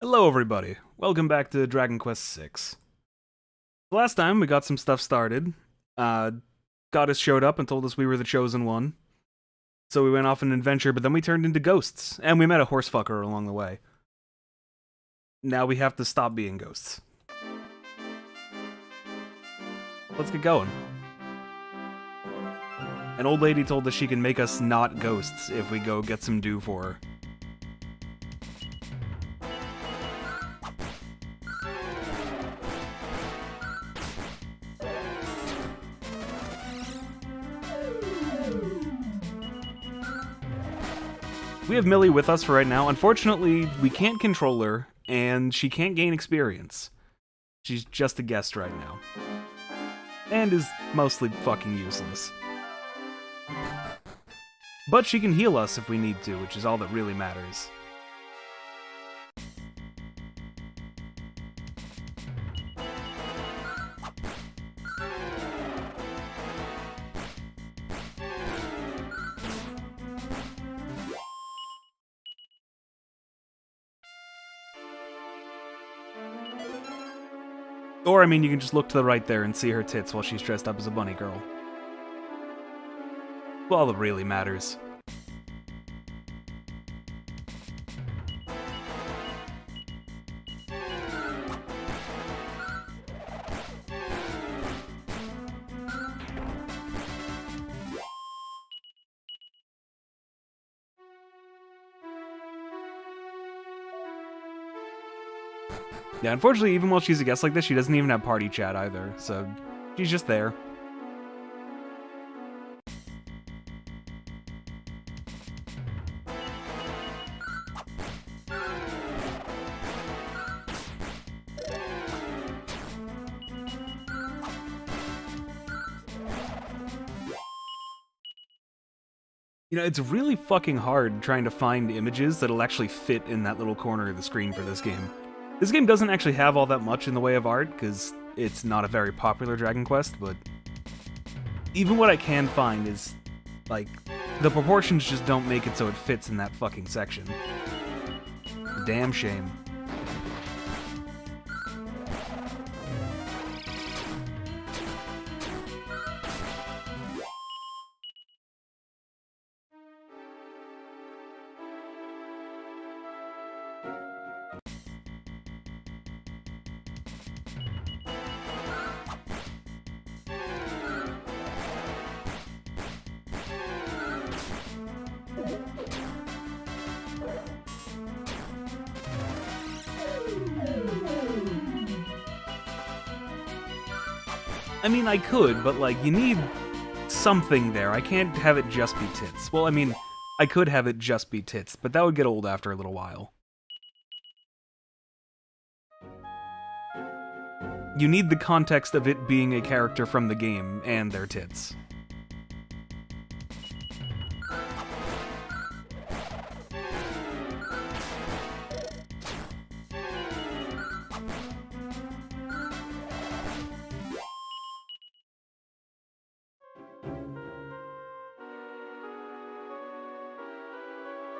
Hello everybody, welcome back to Dragon Quest VI. Last time we got some stuff started, Goddess showed up and told us we were the chosen one. So we went off on an adventure, but then we turned into ghosts, and we met a horsefucker along the way. Now we have to stop being ghosts. Let's get going. An old lady told us she can make us not ghosts if we go get some dew for her. We have Millie with us for right now. Unfortunately, we can't control her, and she can't gain experience. She's just a guest right now. And is mostly fucking useless. But she can heal us if we need to, which is all that really matters. Or, I mean, you can just look to the right there and see her tits while she's dressed up as a bunny girl. Well, all that really matters. Yeah, unfortunately, even while she's a guest like this, she doesn't even have party chat either, so she's just there. You know, it's really fucking hard trying to find images that'll actually fit in that little corner of the screen for this game. This game doesn't actually have all that much in the way of art, because it's not a very popular Dragon Quest, but even what I can find is, like, the proportions just don't make it so it fits in that fucking section. It's a damn shame. I mean, I could, but, like, you need something there. I can't have it just be tits. Well, I mean, I could have it just be tits, but that would get old after a little while. You need the context of it being a character from the game and their tits.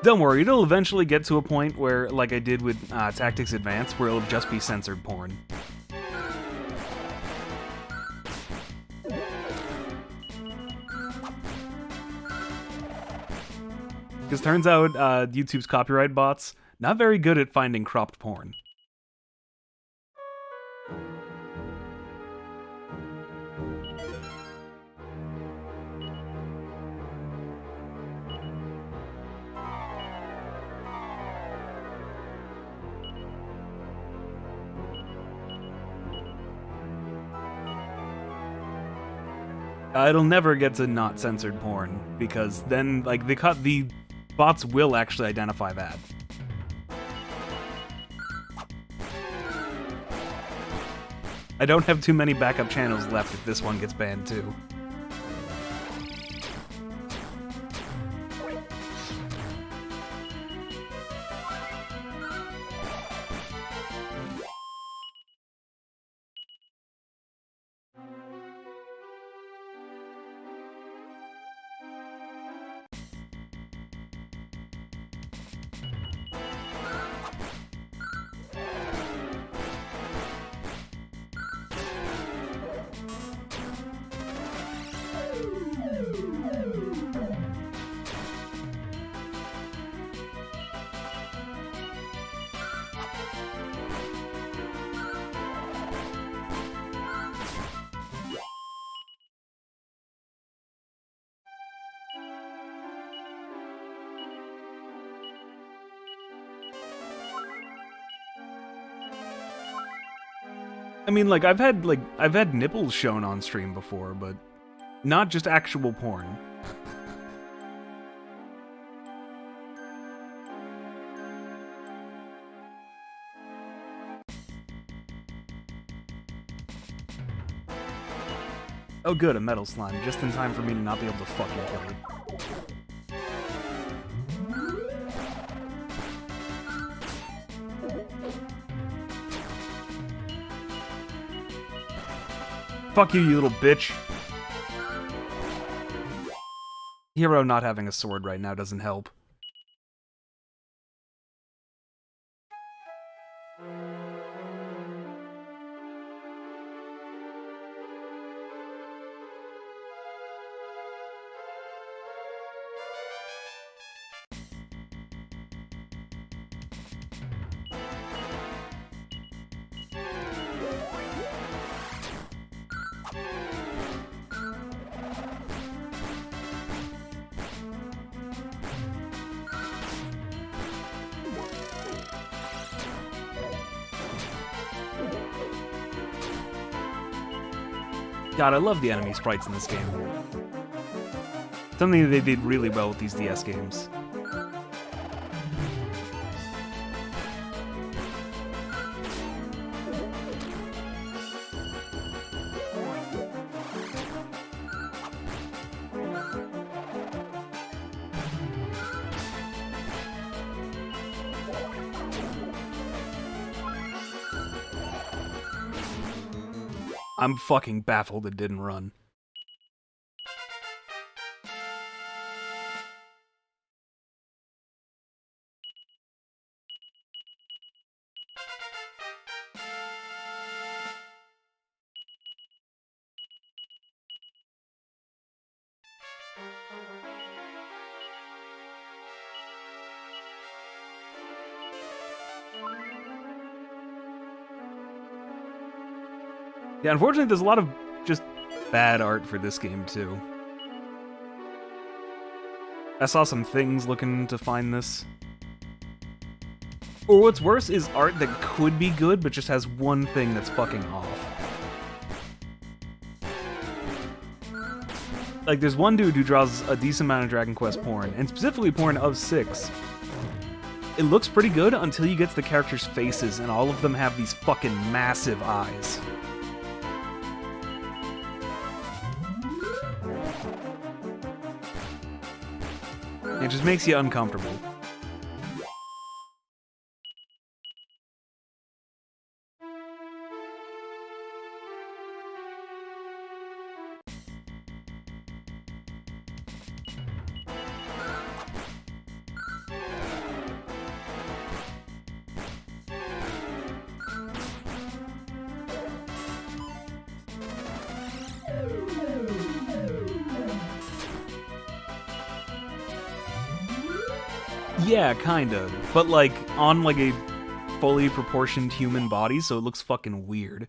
Don't worry, it'll eventually get to a point where, like I did with Tactics Advance, where it'll just be censored porn. Because turns out YouTube's copyright bots, not very good at finding cropped porn. It'll never get to not censored porn, because then, like, the bots will actually identify that. I don't have too many backup channels left if this one gets banned too. I mean, like, I've had nipples shown on stream before, but not just actual porn. Oh good, a metal slime, just in time for me to not be able to fucking kill it. Fuck you, you little bitch. Hero not having a sword right now doesn't help. God, I love the enemy sprites in this game. Something they did really well with these DS games. I'm fucking baffled it didn't run. Yeah, unfortunately, there's a lot of just bad art for this game, too. I saw some things looking to find this. Or what's worse is art that could be good, but just has one thing that's fucking off. Like, there's one dude who draws a decent amount of Dragon Quest porn, and specifically porn of 6. It looks pretty good until you get to the characters' faces, and all of them have these fucking massive eyes. It just makes you uncomfortable. Yeah, kinda. But, like, on, like, a fully proportioned human body, so it looks fucking weird.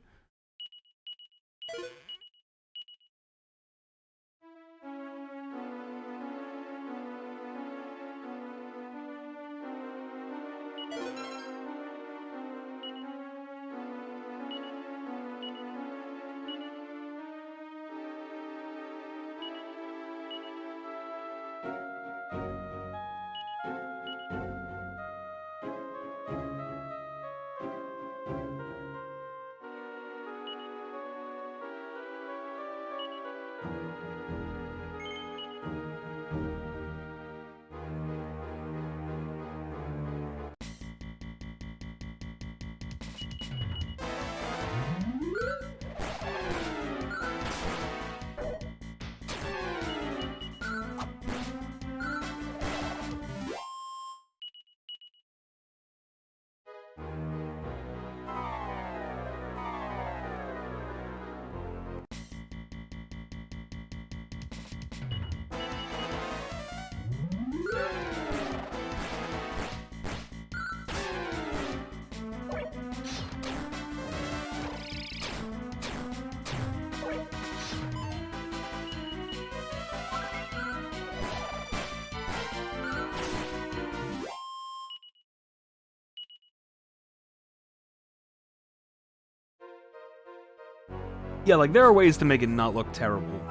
Yeah, like, there are ways to make it not look terrible.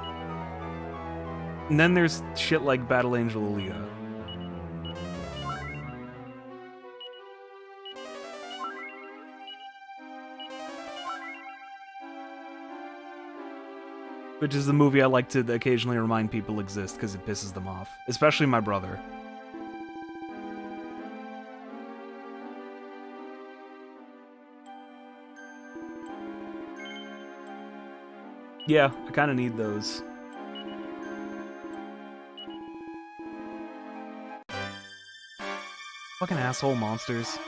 And then there's shit like Battle Angel Aaliyah. Which is the movie I like to occasionally remind people exists, because it pisses them off. Especially my brother. Yeah, I kinda need those. Fucking asshole monsters.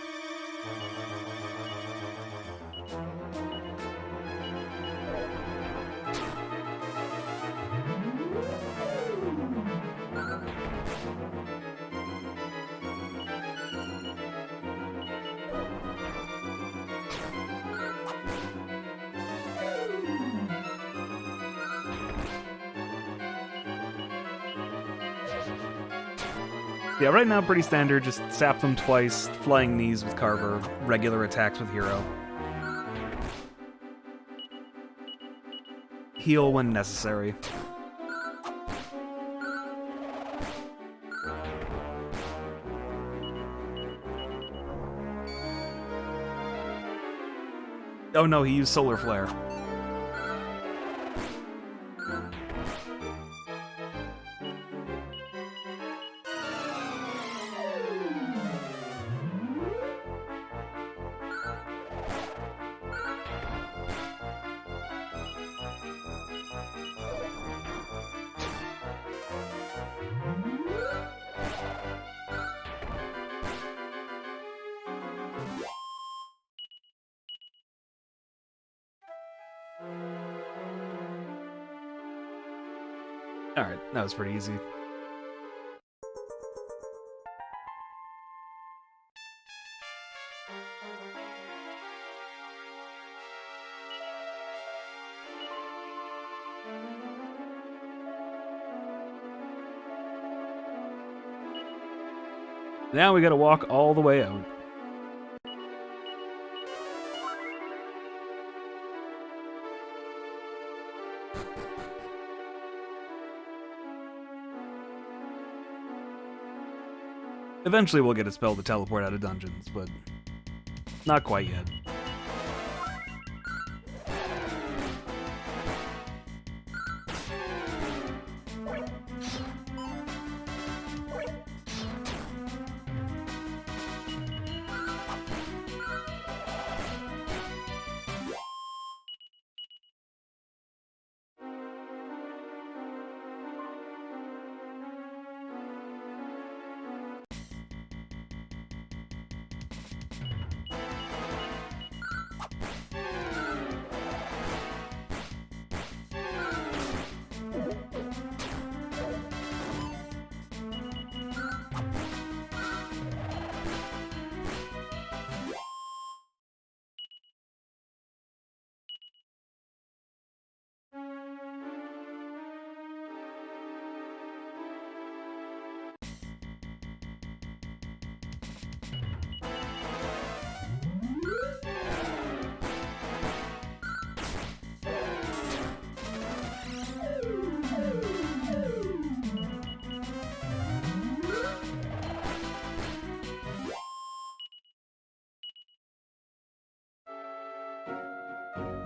Yeah, right now pretty standard, just sap them twice, flying knees with Carver, regular attacks with Hero. Heal when necessary. Oh no, he used Solar Flare. Alright, that was pretty easy. Now we gotta walk all the way out. Eventually we'll get a spell to teleport out of dungeons, but not quite yet.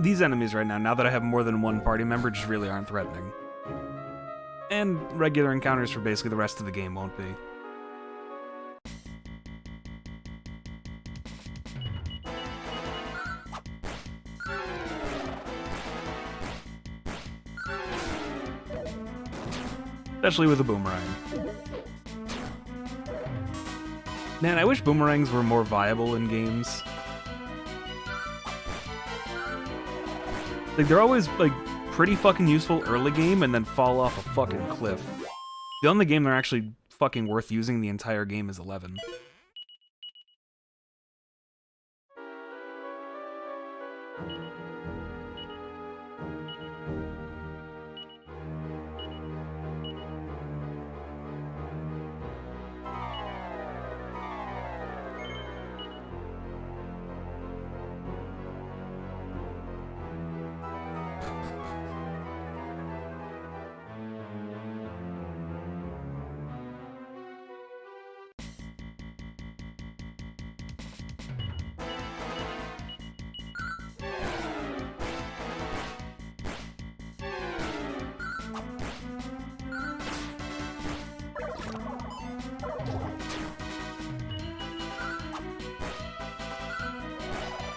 These enemies right now that I have more than one party member, just really aren't threatening. And regular encounters for basically the rest of the game won't be. Especially with a boomerang. Man, I wish boomerangs were more viable in games. Like, they're always, like, pretty fucking useful early game and then fall off a fucking cliff. The only game they're actually fucking worth using the entire game is 11.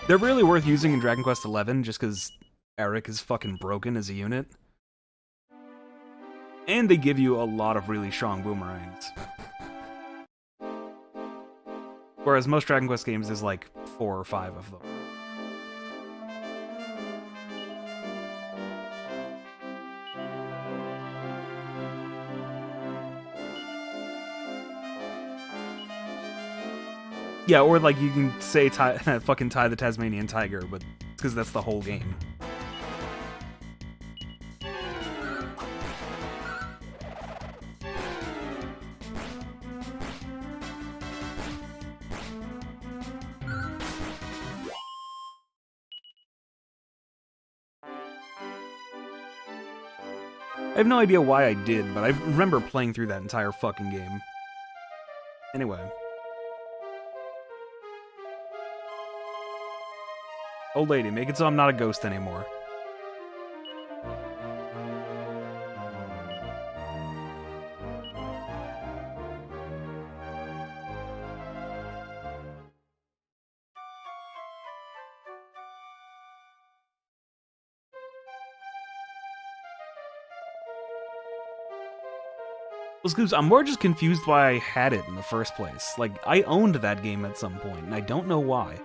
They're really worth using in Dragon Quest XI just because Eric is fucking broken as a unit. And they give you a lot of really strong boomerangs. Whereas most Dragon Quest games, there's like 4 or 5 of them. Yeah, or like you can say fucking tie the Tasmanian Tiger, but it's because that's the whole game. I have no idea why I did, but I remember playing through that entire fucking game. Anyway. Old lady, make it so I'm not a ghost anymore. I'm more just confused why I had it in the first place. Like, I owned that game at some point, and I don't know why.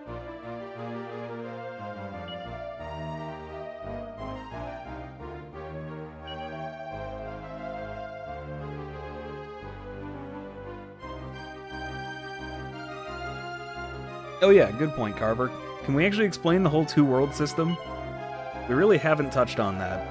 Oh yeah, good point, Carver. Can we actually explain the whole two-world system? We really haven't touched on that.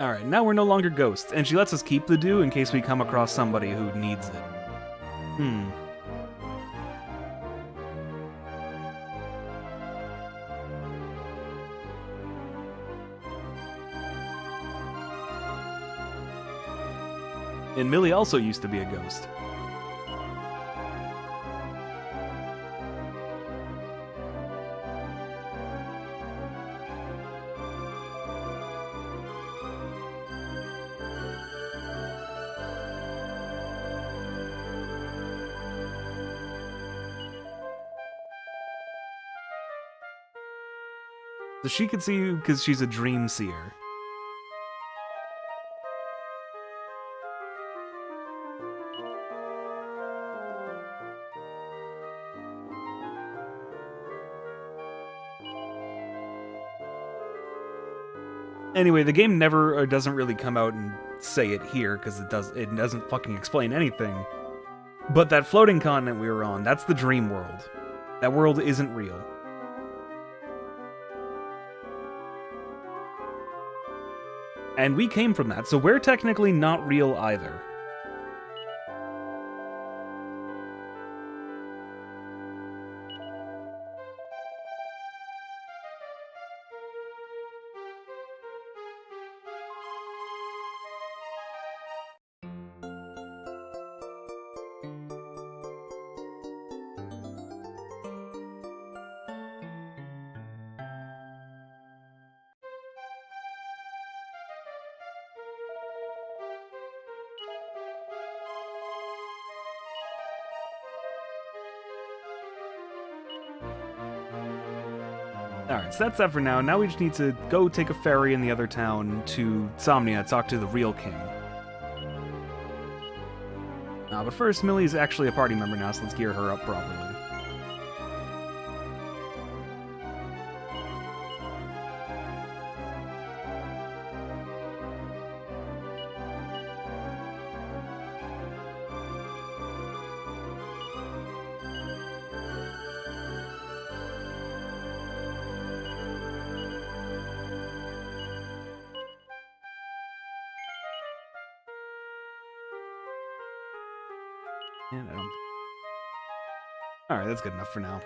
Alright, now we're no longer ghosts, and she lets us keep the dew in case we come across somebody who needs it. And Millie also used to be a ghost. So she could see you because she's a dream seer. Anyway, the game never or doesn't really come out and say it here because it doesn't fucking explain anything. But that floating continent we were on, that's the dream world. That world isn't real. And we came from that, so we're technically not real either. Alright, so that's that for now. Now we just need to go take a ferry in the other town to Somnia, talk to the real king. But first, Millie's actually a party member now, so let's gear her up properly. And I don't... Alright, that's good enough for now.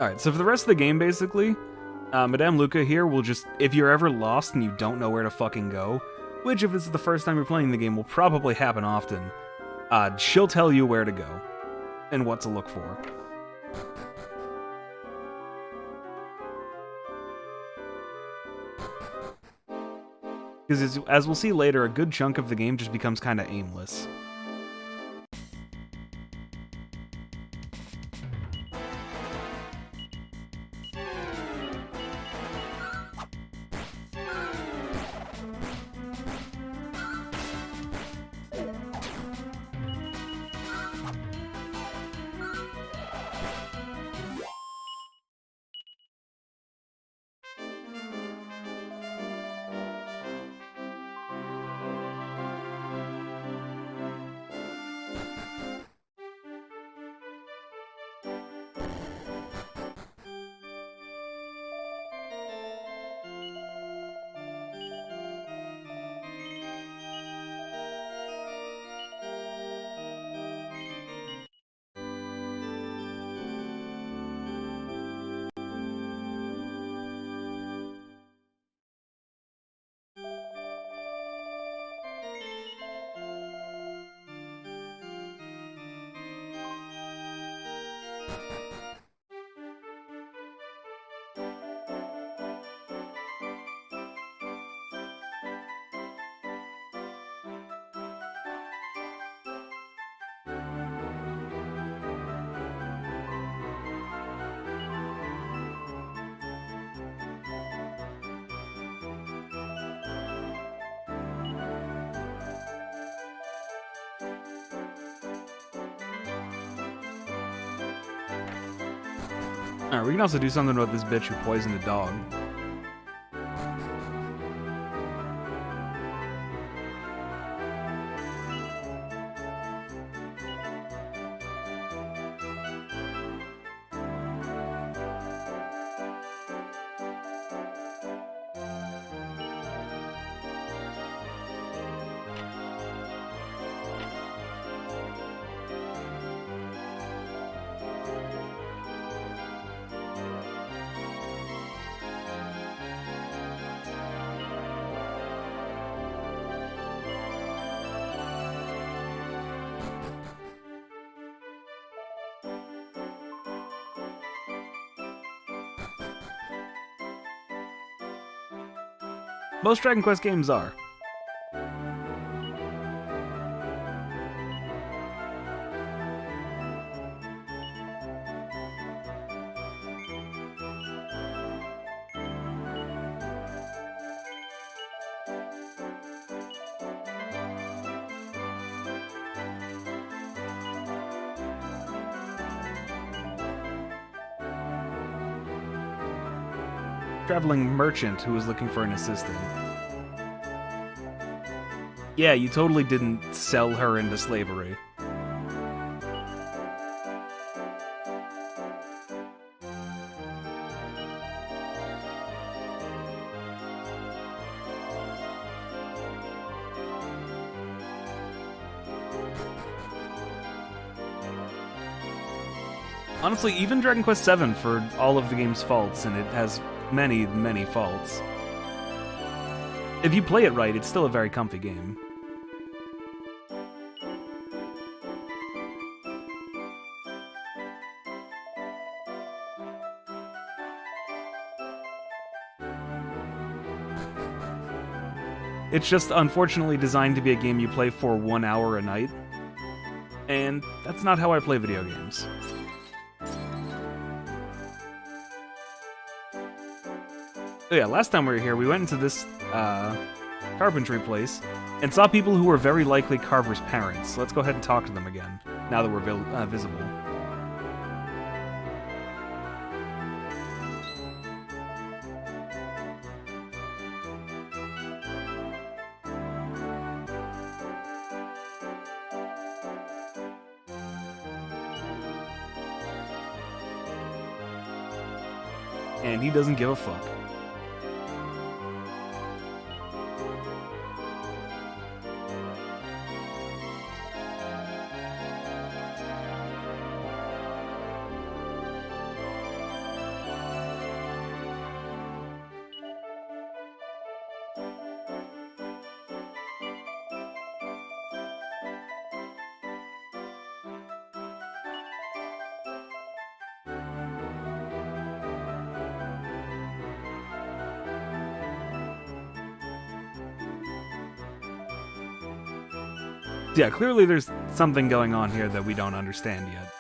Alright, so for the rest of the game, basically, Madame Luca here will just... If you're ever lost and you don't know where to fucking go, which if this is the first time you're playing the game will probably happen often, she'll tell you where to go and what to look for. Because as we'll see later, a good chunk of the game just becomes kind of aimless. Alright, we can also do something about this bitch who poisoned a dog. Most Dragon Quest games are. Traveling merchant who was looking for an assistant. Yeah, you totally didn't sell her into slavery. Honestly, even Dragon Quest VII, for all of the game's faults, and it has many, many faults, if you play it right, it's still a very comfy game. It's just unfortunately designed to be a game you play for 1 hour a night, and that's not how I play video games. Oh yeah, last time we were here, we went into this carpentry place and saw people who were very likely Carver's parents. Let's go ahead and talk to them again, now that we're visible. And he doesn't give a fuck. Yeah, clearly there's something going on here that we don't understand yet.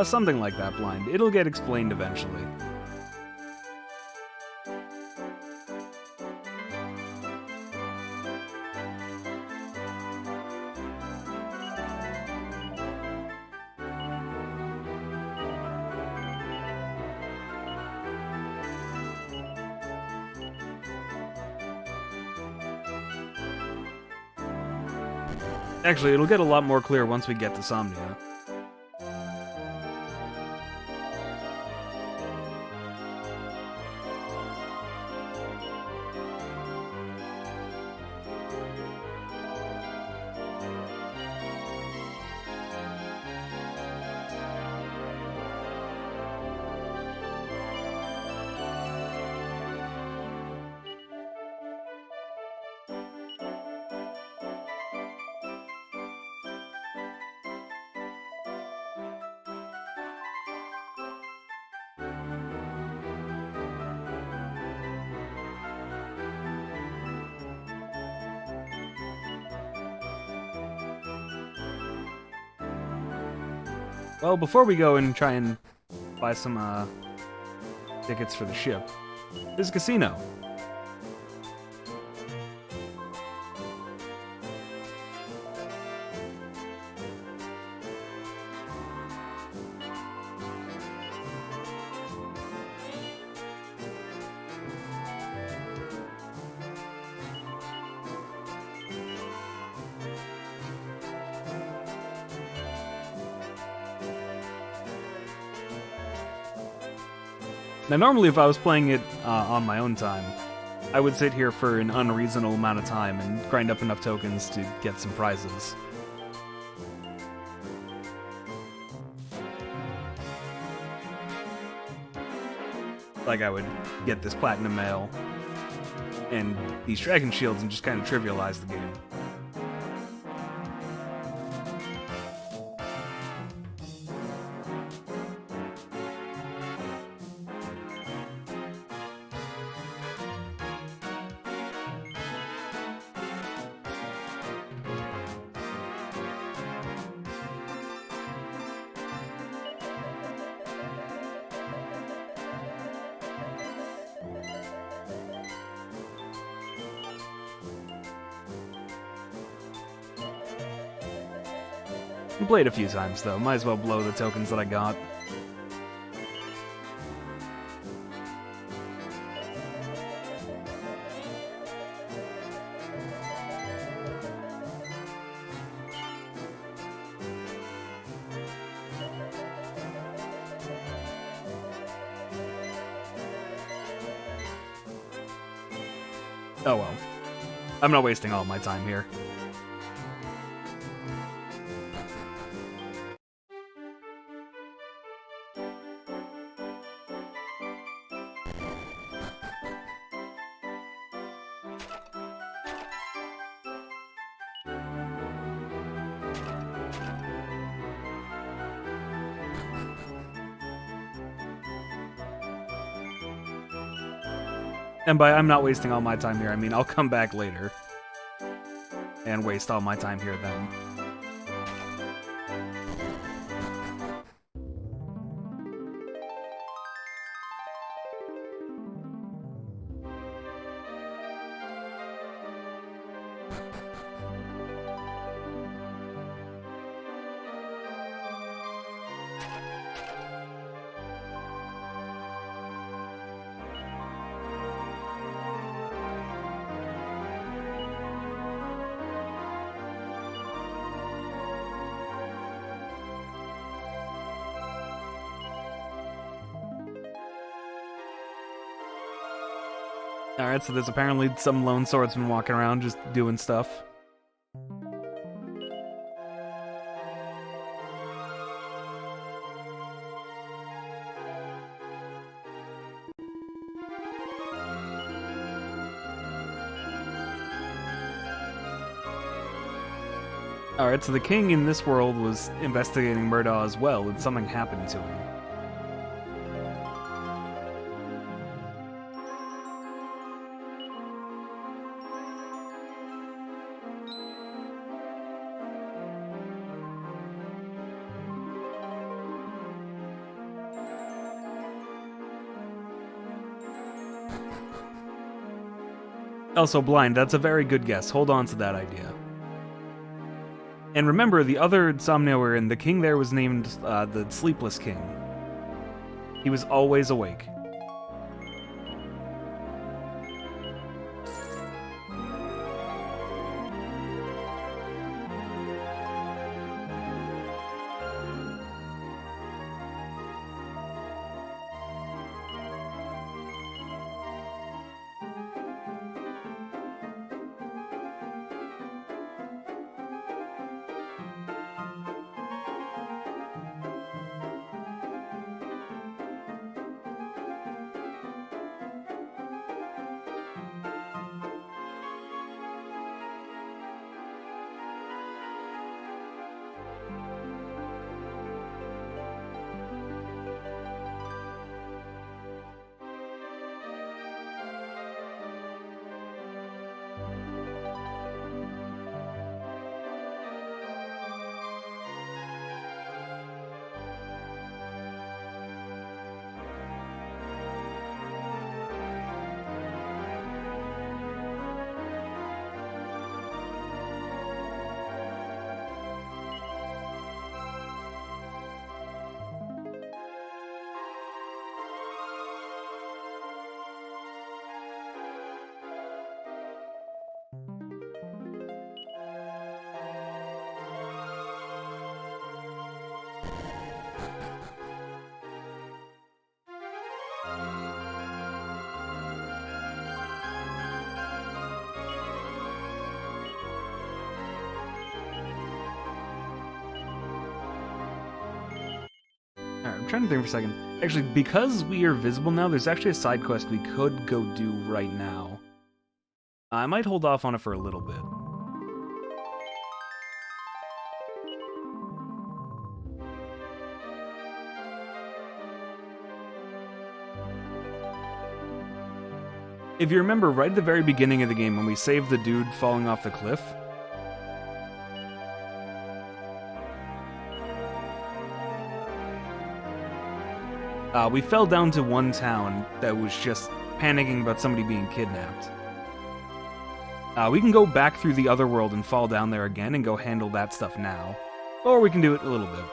Something like that, Blind. It'll get explained eventually. Actually, it'll get a lot more clear once we get to Somnia. Well, before we go and try and buy some tickets for the ship. There's a casino. Now, normally if I was playing it on my own time, I would sit here for an unreasonable amount of time and grind up enough tokens to get some prizes. Like I would get this platinum mail and these dragon shields and just kind of trivialize the game. I played a few times, though. Might as well blow the tokens that I got. Oh well. I'm not wasting all my time here. And by I'm not wasting all my time here, I mean I'll come back later and waste all my time here then. Alright, so there's apparently some lone swordsman walking around just doing stuff. Alright, so the king in this world was investigating Murdaugh as well, and something happened to him. Also, blind, that's a very good guess. Hold on to that idea. And remember, the other Insomnia we're in, the king there was named the Sleepless King. He was always awake. Alright, I'm trying to think for a second. Actually, because we are visible now, there's actually a side quest we could go do right now. I might hold off on it for a little bit. If you remember, right at the very beginning of the game, when we saved the dude falling off the cliff, we fell down to one town that was just panicking about somebody being kidnapped. We can go back through the other world and fall down there again and go handle that stuff now. Or we can do it a little bit.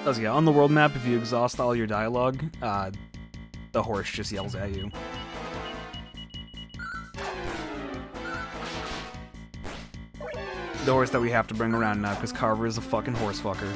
So yeah, on the world map, if you exhaust all your dialogue, the horse just yells at you. The horse that we have to bring around now, because Carver is a fucking horse fucker.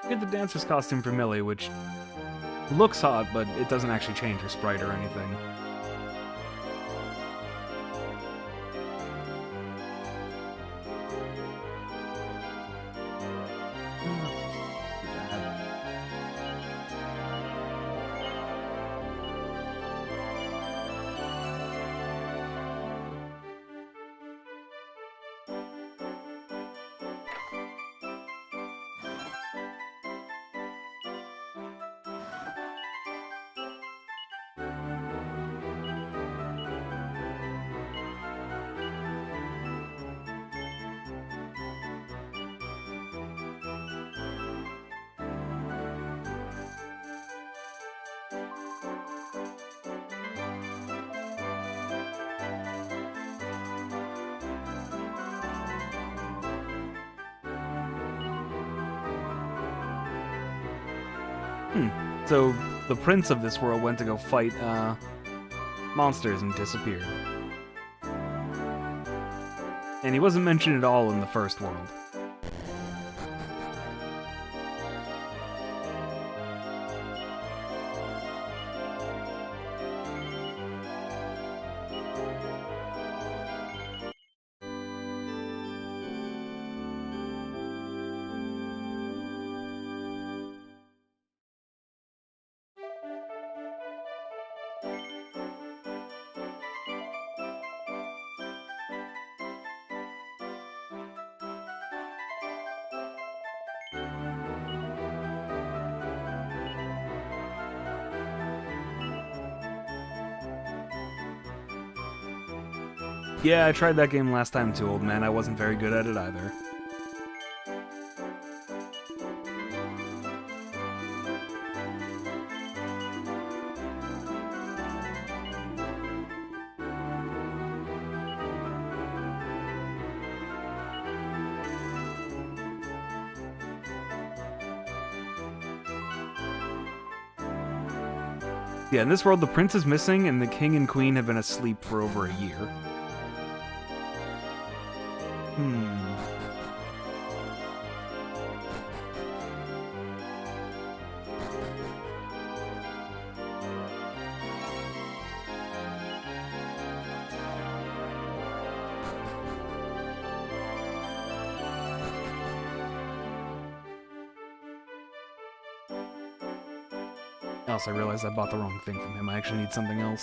Get the dancer's costume for Millie, which looks hot, but it doesn't actually change her sprite or anything. So, the prince of this world went to go fight, monsters and disappeared. And he wasn't mentioned at all in the first world. Yeah, I tried that game last time too, old man. I wasn't very good at it either. Yeah, in this world, the prince is missing, and the king and queen have been asleep for over a year. Also, I realized I bought the wrong thing from him. I actually need something else.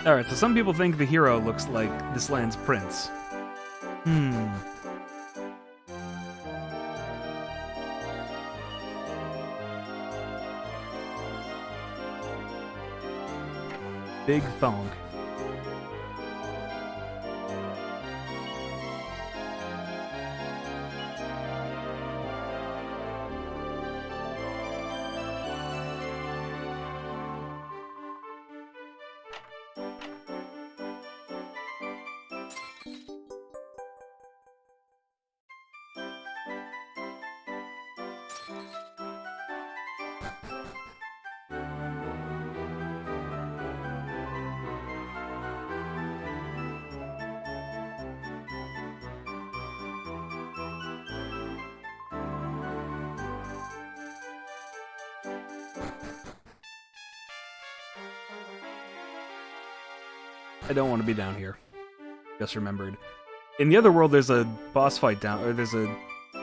Alright, so some people think the hero looks like this land's prince. Big thong. I don't want to be down here. Just remembered. In the other world, there's a boss fight down, or there's a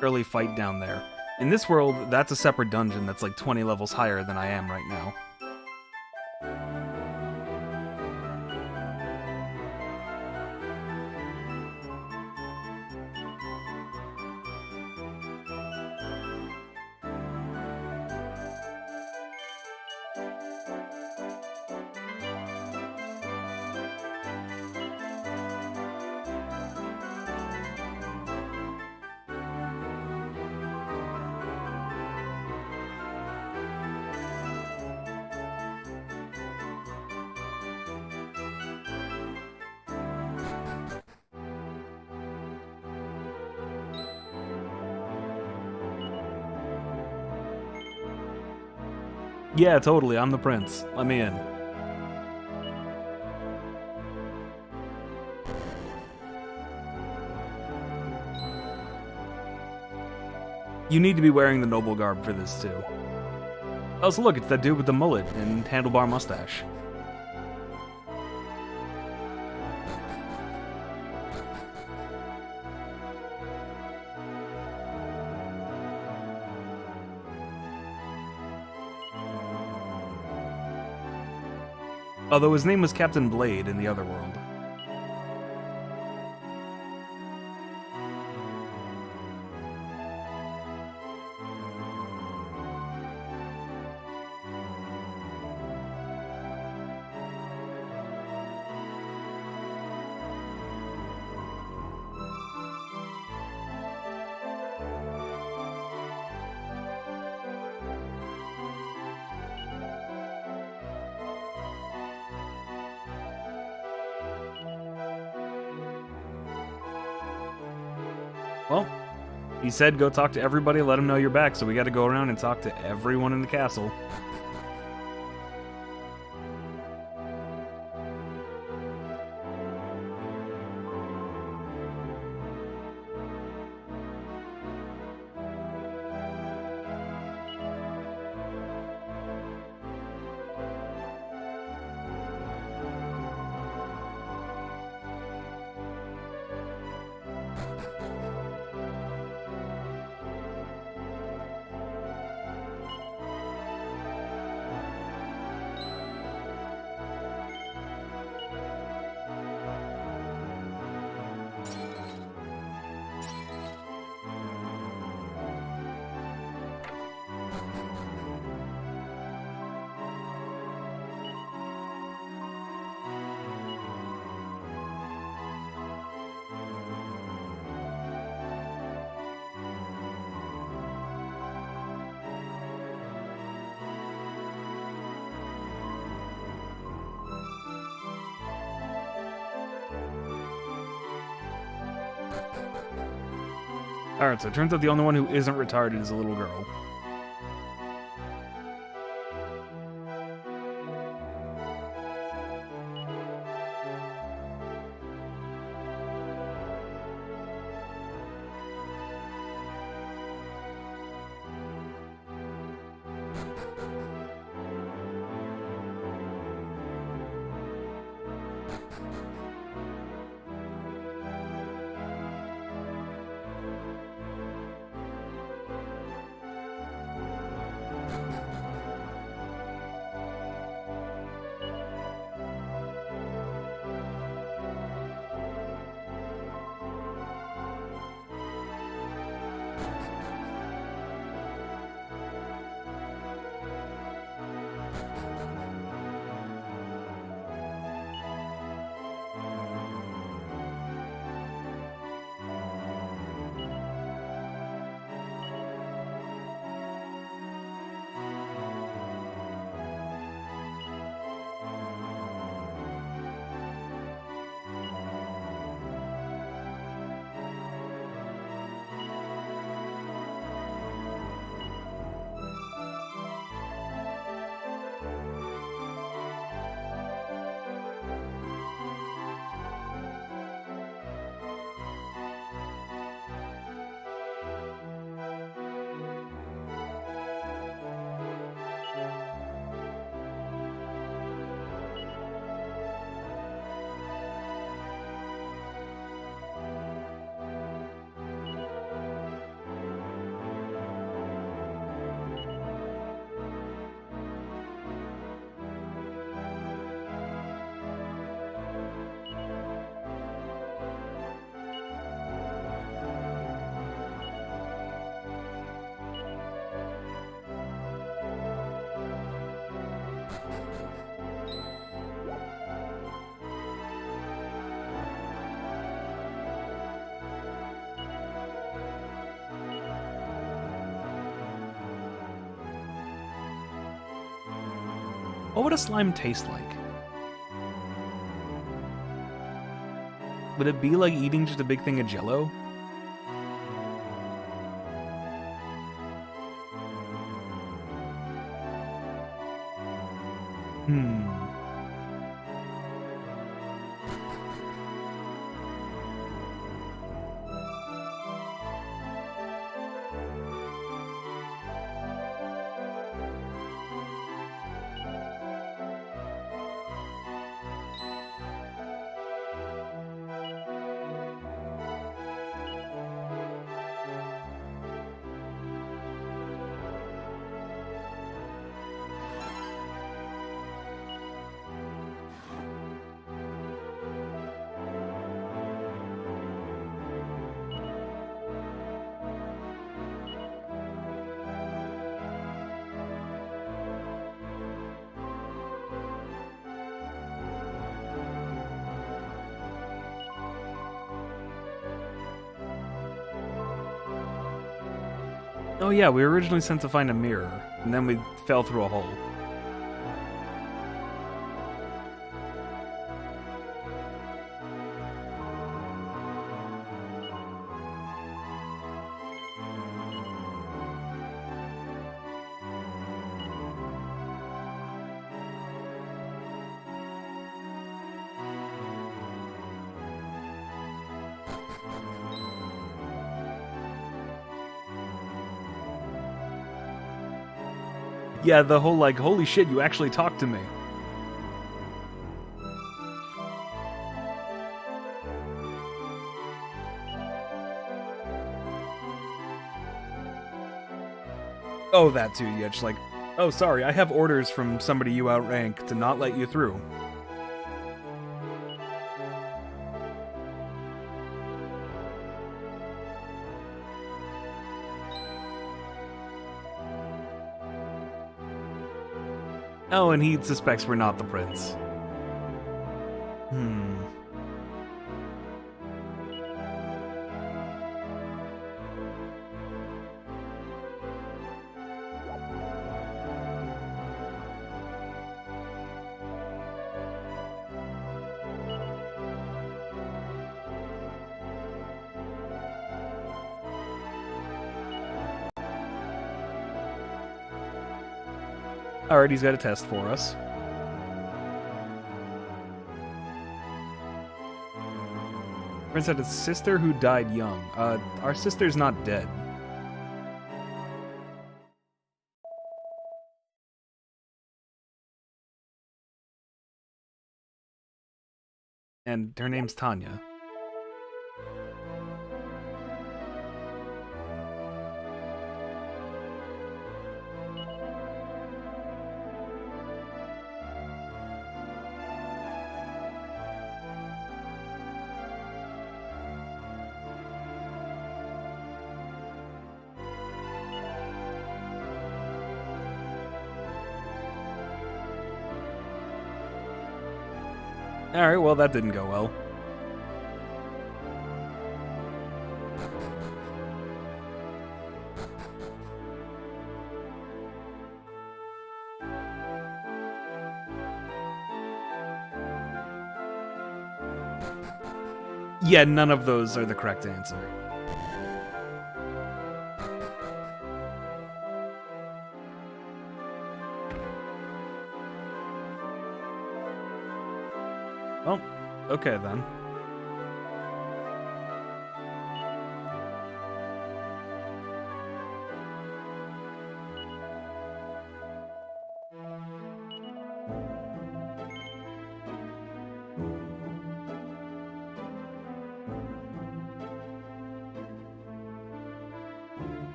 early fight down there. In this world, that's a separate dungeon that's like 20 levels higher than I am right now. Yeah, totally. I'm the prince. Let me in. You need to be wearing the noble garb for this, too. Oh, so look, it's that dude with the mullet and handlebar mustache. Although his name was Captain Blade in the other world. Well, he said go talk to everybody, let him know you're back, so we gotta go around and talk to everyone in the castle. Alright, so it turns out the only one who isn't retarded is a little girl. What would a slime taste like? Would it be like eating just a big thing of Jell-O? Oh yeah, we were originally sent to find a mirror, and then we fell through a hole. Yeah, the whole, like, holy shit, you actually talked to me. Oh, that too, yeah, just like, oh, sorry, I have orders from somebody you outrank to not let you through. Oh, and he suspects we're not the prince. Alright, he's got a test for us. Prince had a sister who died young. Our sister's not dead. And her name's Tanya. Alright, well, that didn't go well. Yeah, none of those are the correct answer. Well, okay then.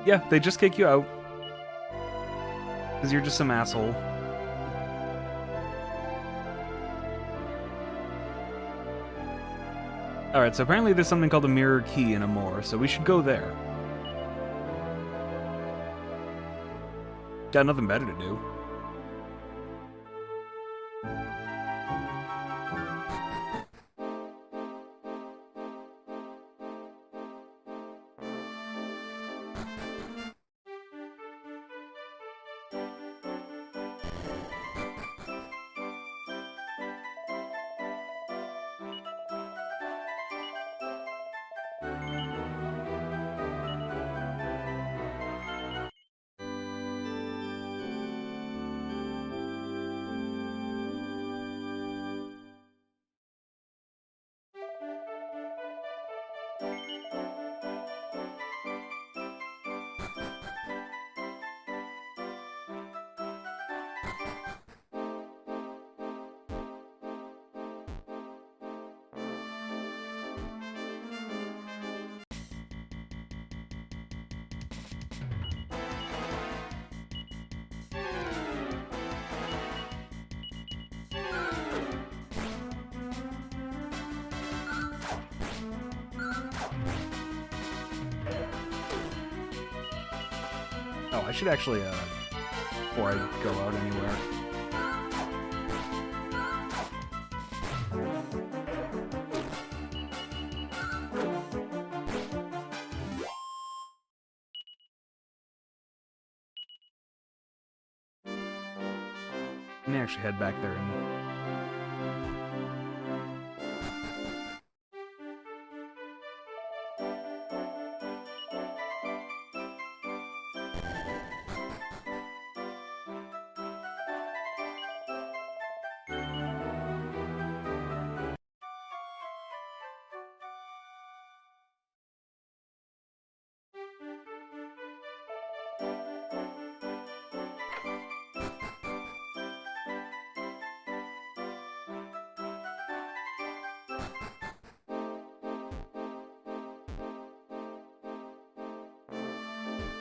Yeah, they just kick you out. Because you're just some asshole. Alright, so apparently there's something called a mirror key in Amore, so we should go there. Got nothing better to do. Oh, I should actually, before I go out anywhere. Let me actually head back there and...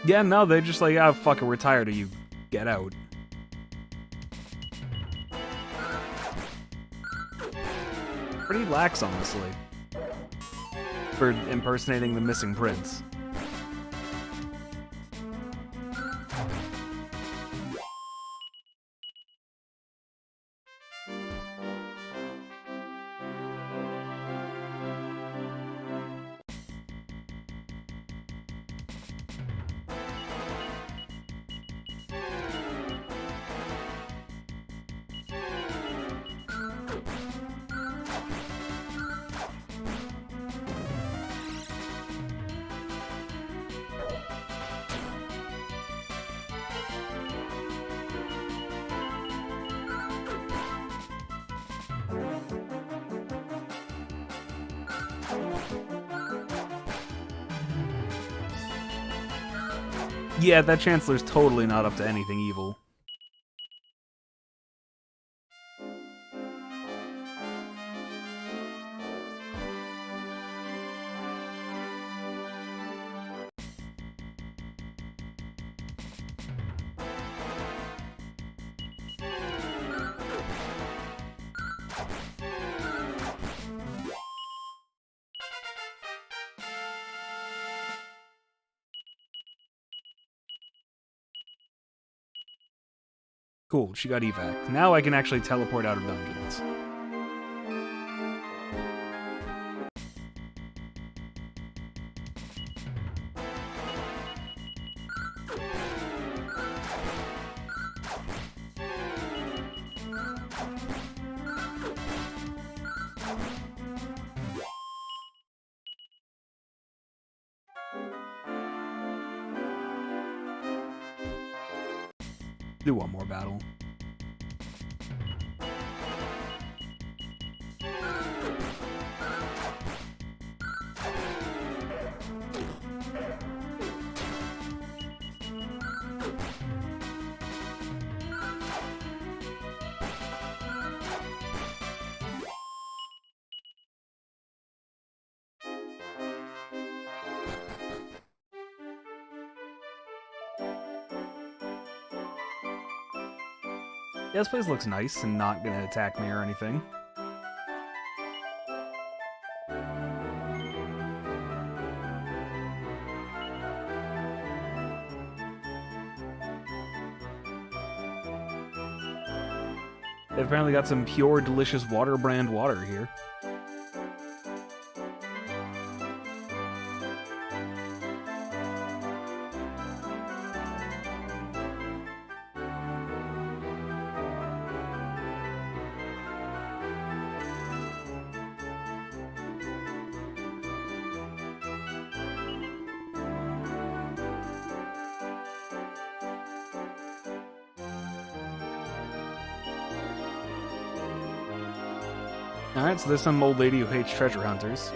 Yeah, no, they're just like, oh, fuck it, we're tired of you. Get out. Pretty lax, honestly, for impersonating the missing prince. Yeah, that Chancellor's totally not up to anything evil. Cool, she got evac. Now I can actually teleport out of dungeons. Do one more battle. Yeah, this place looks nice and not gonna attack me or anything. They've apparently got some pure, delicious water brand water here. Alright, so there's some old lady who hates treasure hunters.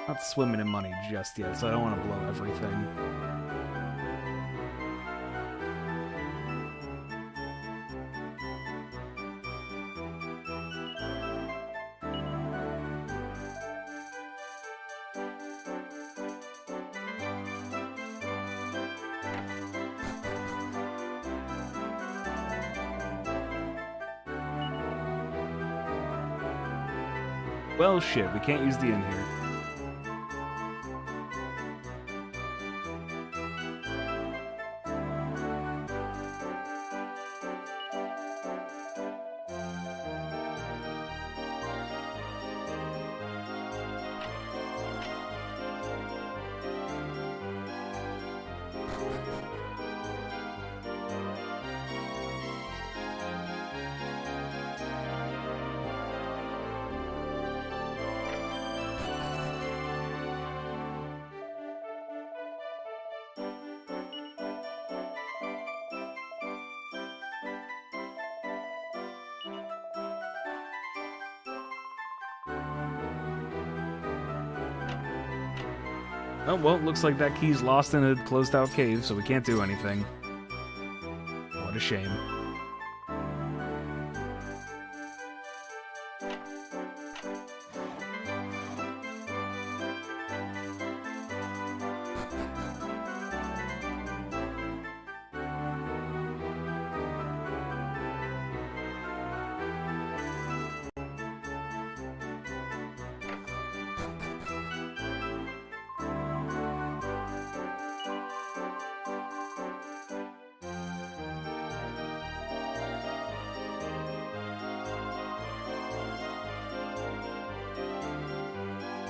Not swimming in money just yet, so I don't want to blow everything. Well, shit, we can't use the inn here. Oh, well, looks like that key's lost in a closed-out cave, so we can't do anything. What a shame.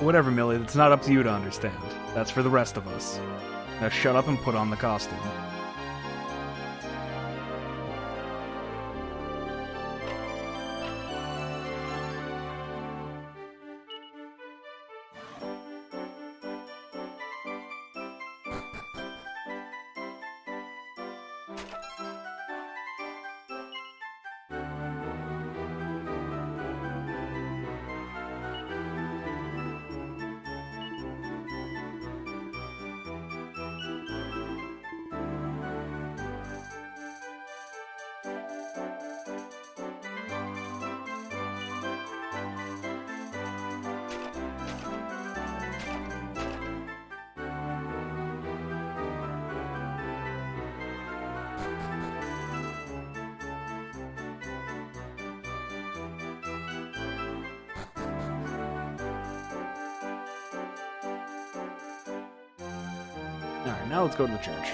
Whatever, Millie, it's not up to you to understand. That's for the rest of us. Now shut up and put on the costume. Alright, now let's go to the church.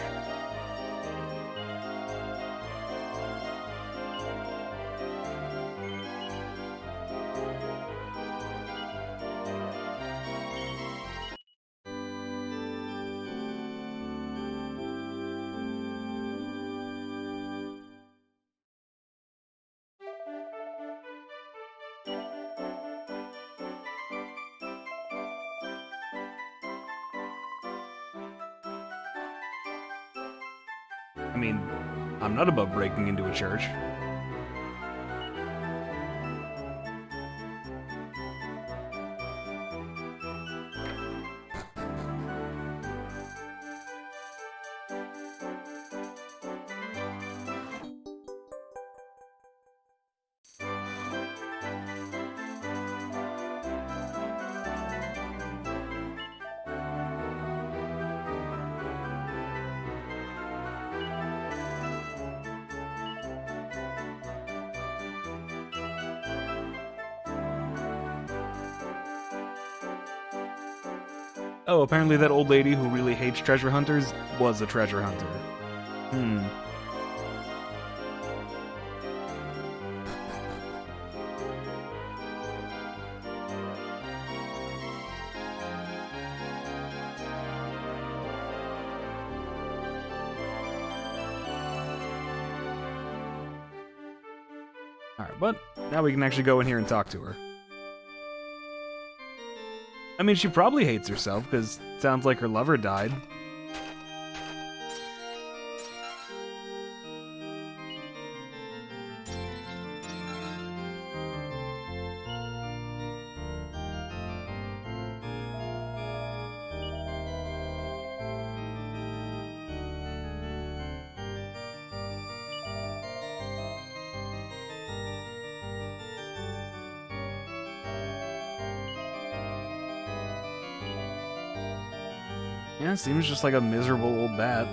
I mean, I'm not above breaking into a church. Oh, apparently that old lady who really hates treasure hunters was a treasure hunter. Hmm. Alright, but now we can actually go in here and talk to her. I mean, she probably hates herself, because it sounds like her lover died. Yeah, seems just like a miserable old bat.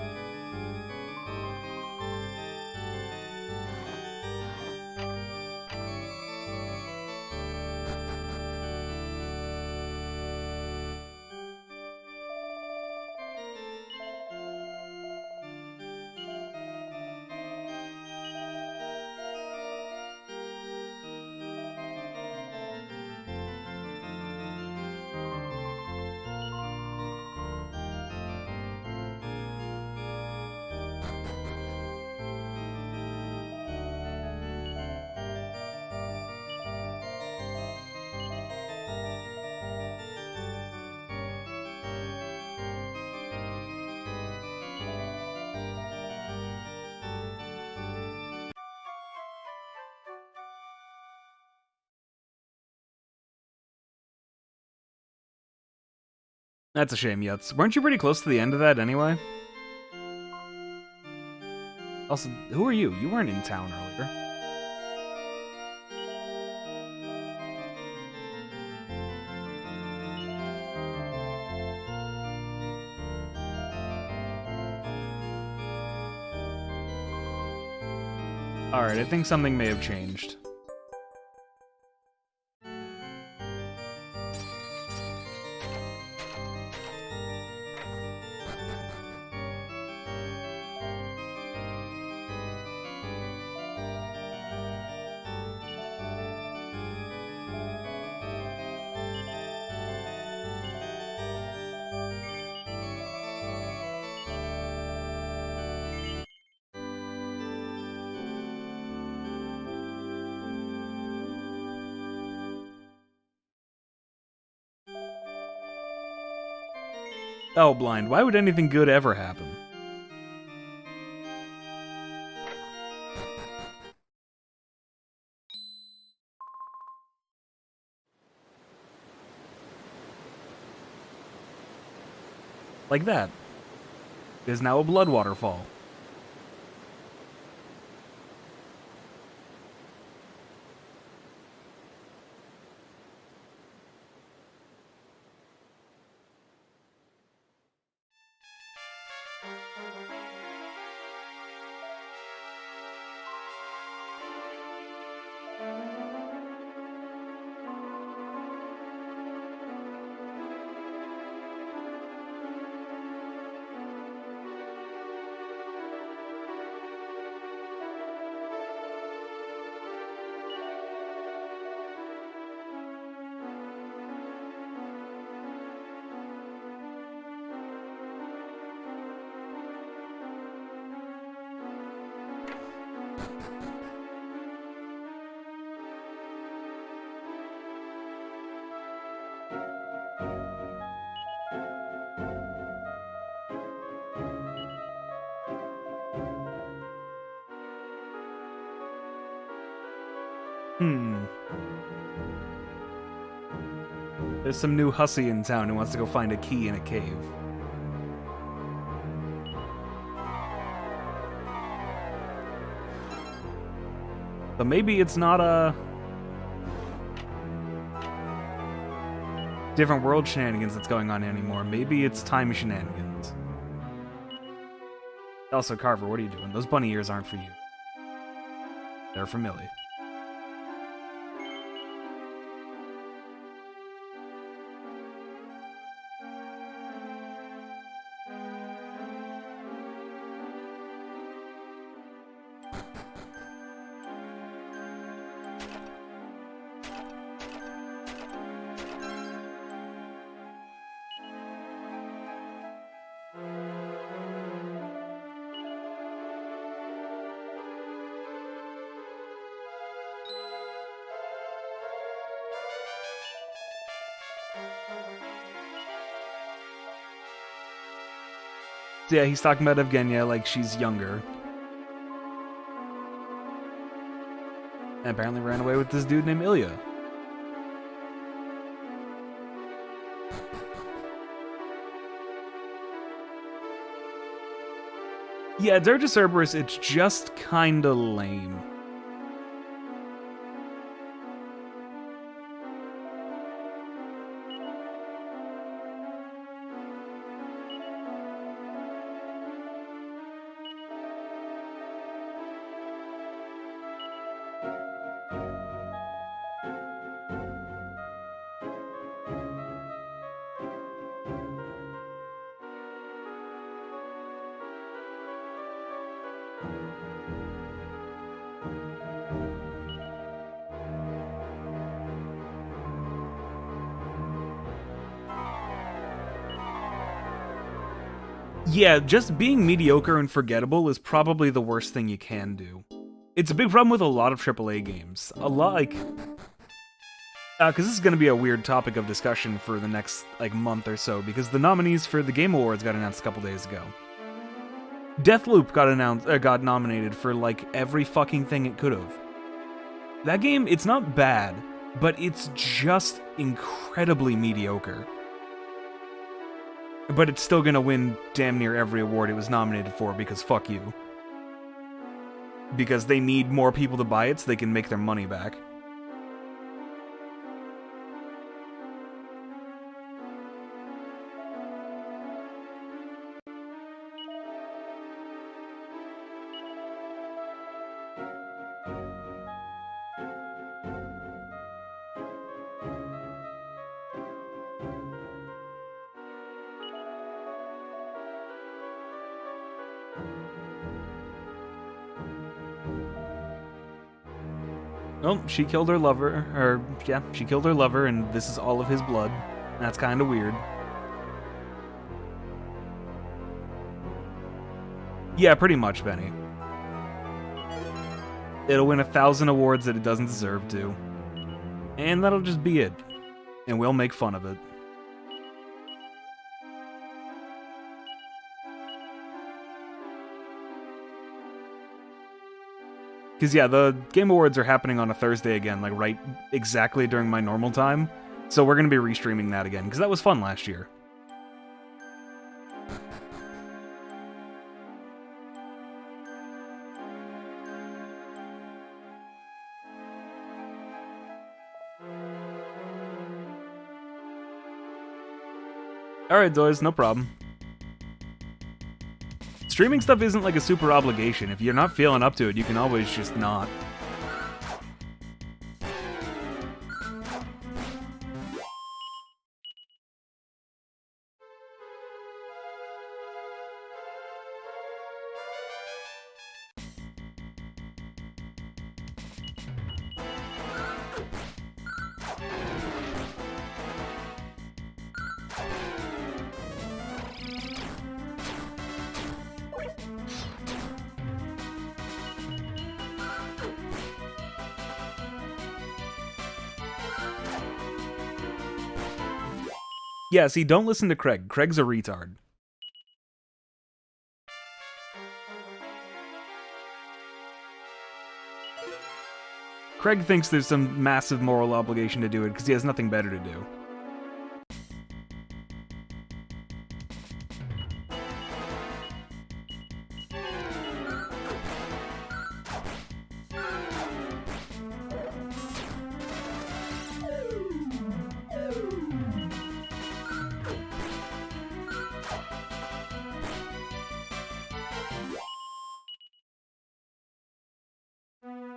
That's a shame, Yuts. Weren't you pretty close to the end of that anyway? Also, who are you? You weren't in town earlier. Alright, I think something may have changed. Oh, blind. Why would anything good ever happen? Like that. There's now a blood waterfall. There's some new hussy in town who wants to go find a key in a cave. But maybe it's not a different world shenanigans that's going on anymore. Maybe it's time shenanigans. Also, Carver, what are you doing? Those bunny ears aren't for you. They're for Millie. Yeah, he's talking about Evgenia like she's younger. And apparently ran away with this dude named Ilya. Yeah, Dirge Cerberus, it's just kinda lame. Yeah, just being mediocre and forgettable is probably the worst thing you can do. It's a big problem with a lot of AAA games. A lot, like... because this is going to be a weird topic of discussion for the next, month or so, because the nominees for the Game Awards got announced a couple days ago. Deathloop got nominated for, every fucking thing it could have. That game, it's not bad, but it's just incredibly mediocre. But it's still gonna win damn near every award it was nominated for, because fuck you. Because they need more people to buy it so they can make their money back. Oh, she killed her lover, she killed her lover, and this is all of his blood. That's kind of weird. Yeah, pretty much, Benny. It'll win 1,000 awards that it doesn't deserve to. And that'll just be it. And we'll make fun of it. Because, yeah, the Game Awards are happening on a Thursday again, like right exactly during my normal time. So we're going to be restreaming that again, because that was fun last year. Alright, Doys, no problem. Streaming stuff isn't like a super obligation. If you're not feeling up to it, you can always just not. Yeah, see, don't listen to Craig. Craig's a retard. Craig thinks there's some massive moral obligation to do it because he has nothing better to do.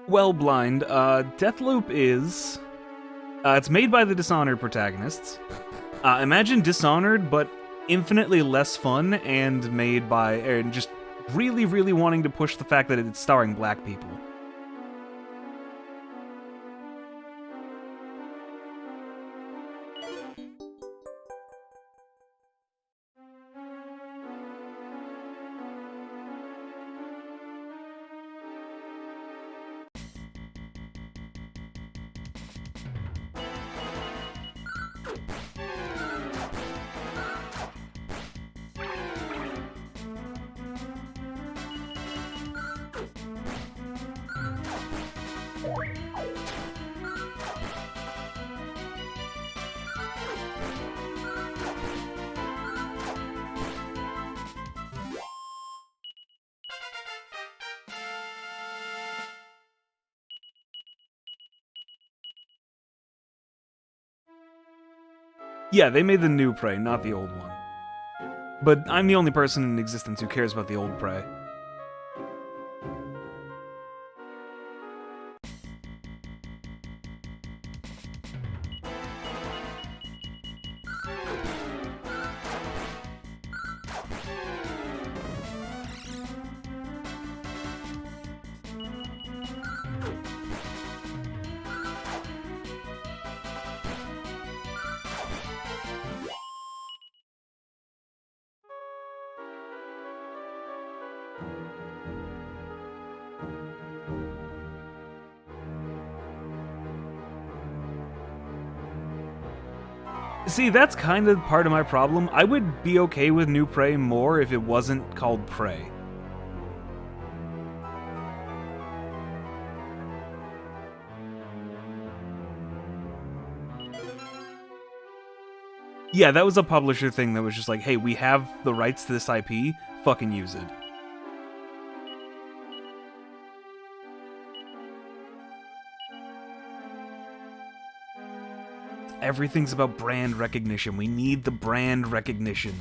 Well, Blind, Deathloop is... it's made by the Dishonored protagonists. Imagine Dishonored, but infinitely less fun, and made by... and just really, really wanting to push the fact that it's starring black people. Yeah, they made the new Prey, not the old one. But I'm the only person in existence who cares about the old Prey. See, that's kind of part of my problem. I would be okay with New Prey more if it wasn't called Prey. Yeah, that was a publisher thing that was just like, hey, we have the rights to this IP, fucking use it. Everything's about brand recognition. We need the brand recognition.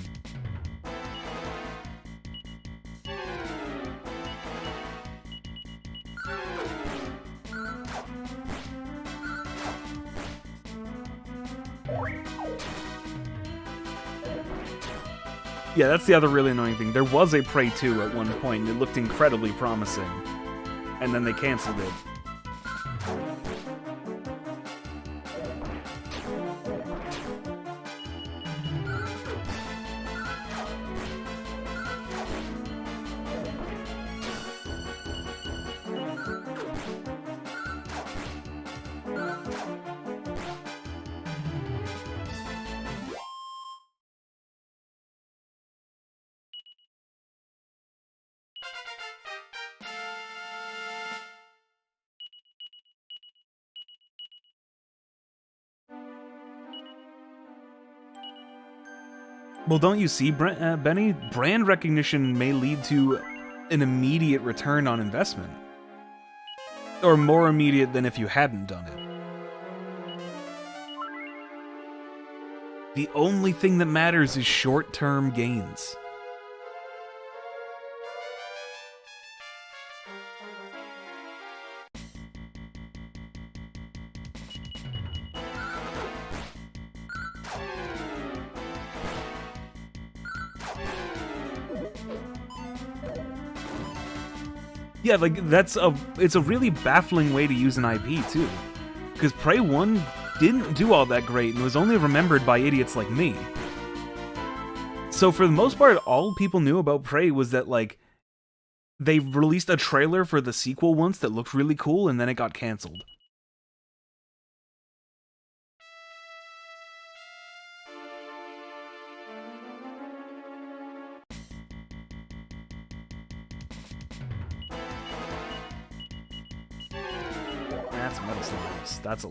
Yeah, that's the other really annoying thing. There was a Prey 2 at one point, and it looked incredibly promising. And then they canceled it. Well, don't you see, Benny? Brand recognition may lead to an immediate return on investment. Or more immediate than if you hadn't done it. The only thing that matters is short-term gains. Yeah, like, it's a really baffling way to use an IP, too. Because Prey 1 didn't do all that great and was only remembered by idiots like me. So for the most part, all people knew about Prey was that, like, they released a trailer for the sequel once that looked really cool, and then it got cancelled. That's metal slimes. That's a...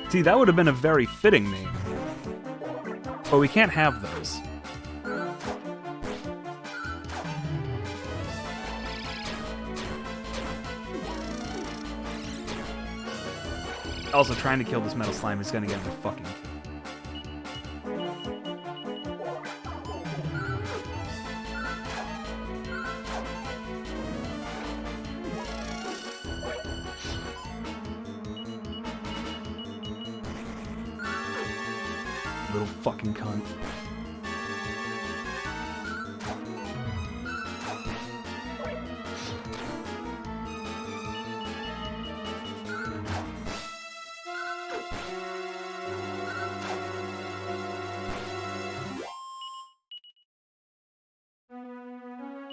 See, that would have been a very fitting name. But we can't have those. Also, trying to kill this metal slime is gonna get me fucking... Little fucking cunt.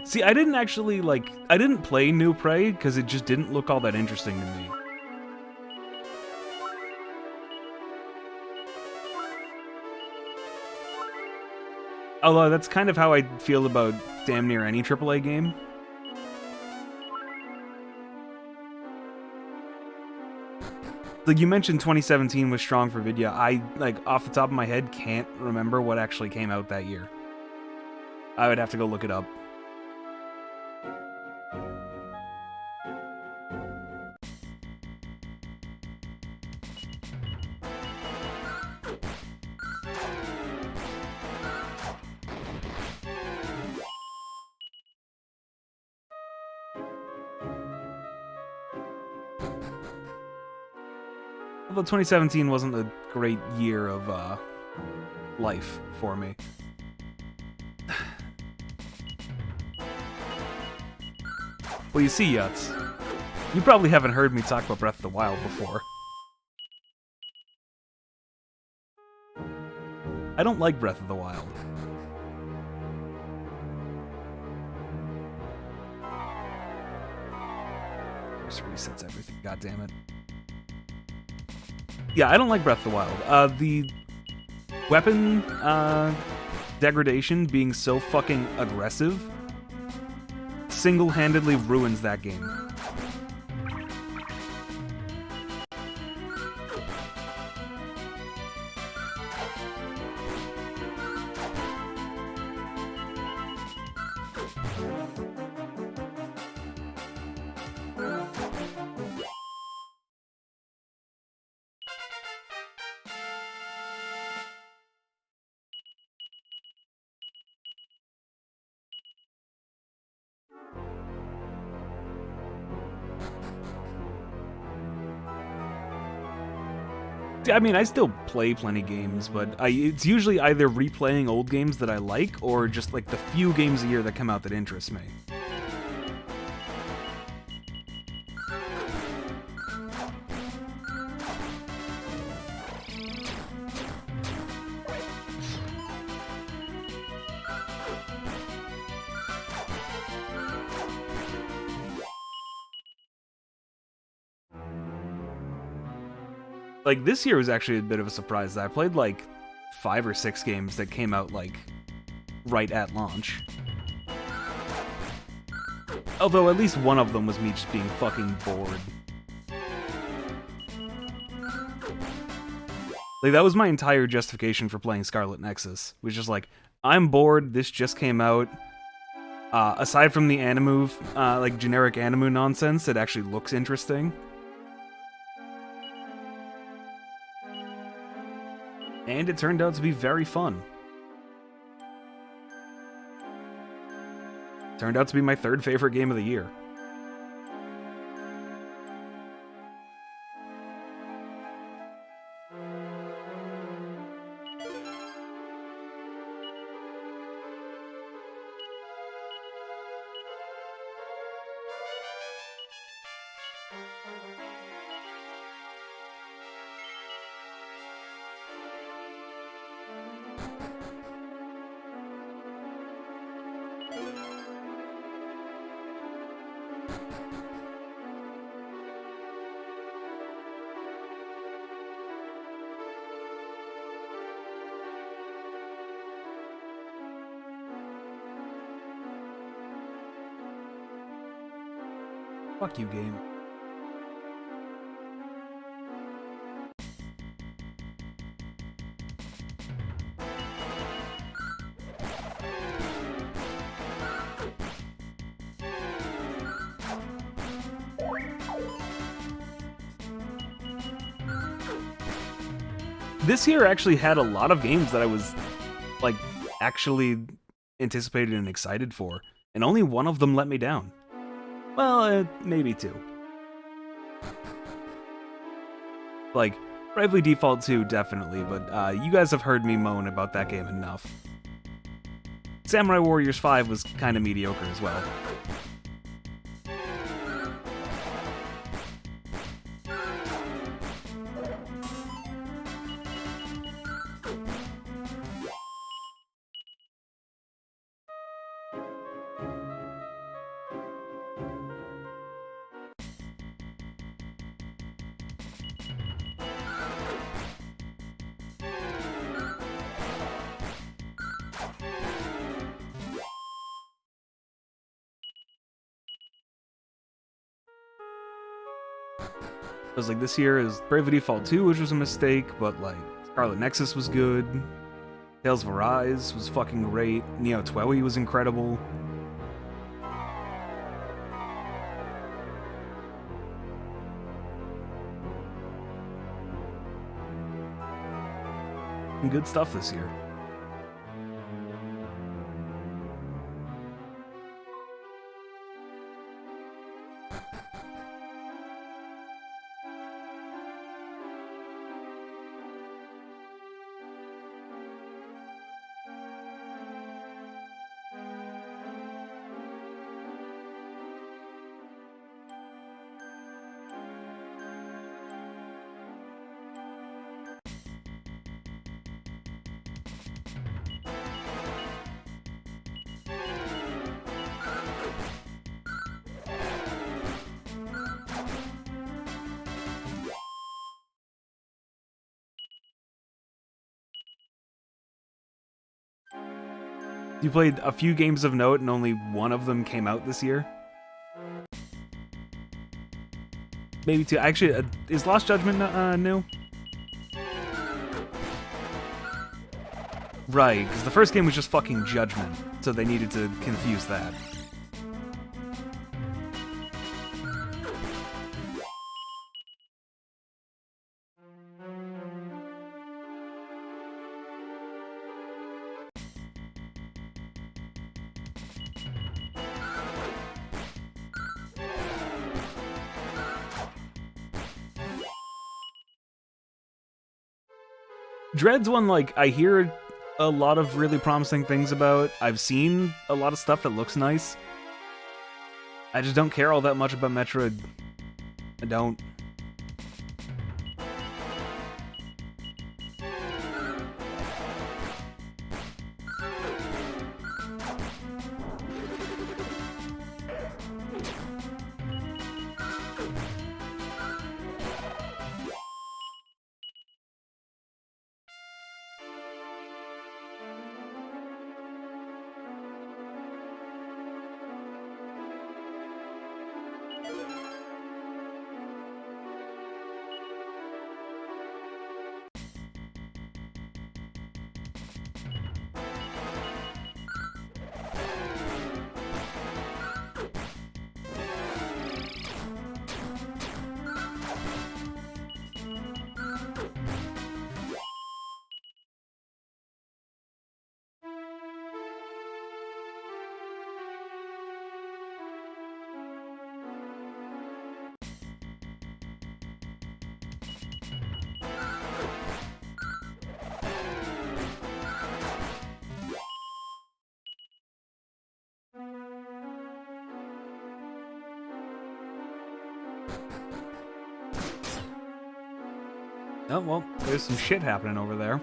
See, I didn't actually, like, I didn't play New Prey because it just didn't look all that interesting to me. Although that's kind of how I feel about damn near any AAA game. Like, you mentioned 2017 was strong for Vidya. I, like, off the top of my head, can't remember what actually came out that year. I would have to go look it up. Although 2017 wasn't a great year of life for me. Well, you see, Yuts, you probably haven't heard me talk about Breath of the Wild before. I don't like Breath of the Wild. This resets everything, goddammit. Yeah, I don't like Breath of the Wild. Weapon degradation being so fucking aggressive single-handedly ruins that game. I mean, I still play plenty games, but it's usually either replaying old games that I like, or just like the few games a year that come out that interest me. Like, this year was actually a bit of a surprise. I played, like, 5 or 6 games that came out, like, right at launch. Although at least one of them was me just being fucking bored. Like, that was my entire justification for playing Scarlet Nexus. Was just like, I'm bored, this just came out. Aside from the Animu, like, generic Animu nonsense, it actually looks interesting. And it turned out to be very fun. Turned out to be my 3rd favorite game of the year. Fuck you, game. This year actually had a lot of games that I was, like, actually anticipated and excited for, and only one of them let me down. Well, maybe 2. Like, Bravely Default 2, definitely, but you guys have heard me moan about that game enough. Samurai Warriors 5 was kinda mediocre as well. I was like, this year is Bravely Default 2, which was a mistake, but like, Scarlet Nexus was good, Tales of Arise was fucking great, Neo Twoey was incredible. Some good stuff this year. You played a few games of note and only one of them came out this year? Maybe two. Actually, is Lost Judgment new? Right, because the first game was just fucking Judgment, so they needed to confuse that. Dread's one, like, I hear a lot of really promising things about. I've seen a lot of stuff that looks nice. I just don't care all that much about Metroid. I don't. Oh, well, there's some shit happening over there.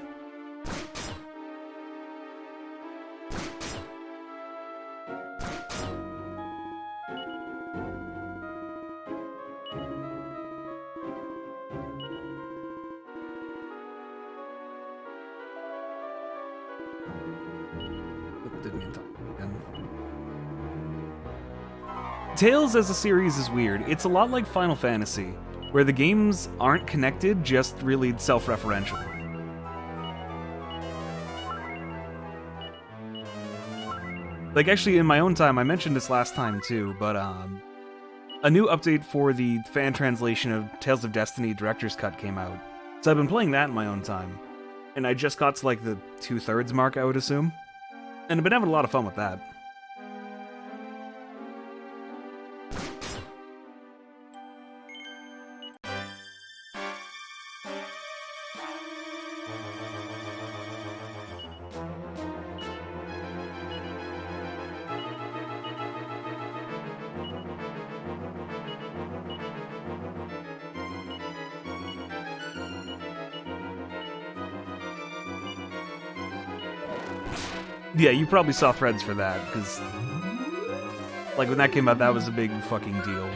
Didn't mean to talk again. Tales as a series is weird. It's a lot like Final Fantasy, where the games aren't connected, just really self-referential. Like, actually, in my own time, I mentioned this last time too, but a new update for the fan translation of Tales of Destiny Director's Cut came out. So I've been playing that in my own time. And I just got to, like, the 2/3 mark, I would assume. And I've been having a lot of fun with that. Yeah, you probably saw threads for that, because, like, when that came out, that was a big fucking deal.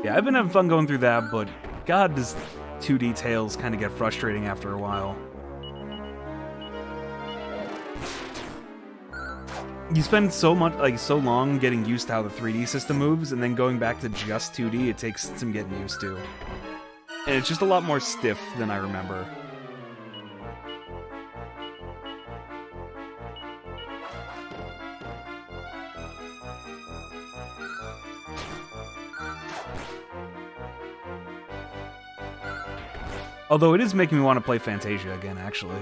Yeah, I've been having fun going through that, but god, does 2D Tales kind of get frustrating after a while. You spend so much, like, so long getting used to how the 3D system moves, and then going back to just 2D, it takes some getting used to. And it's just a lot more stiff than I remember. Although it is making me want to play Fantasia again, actually.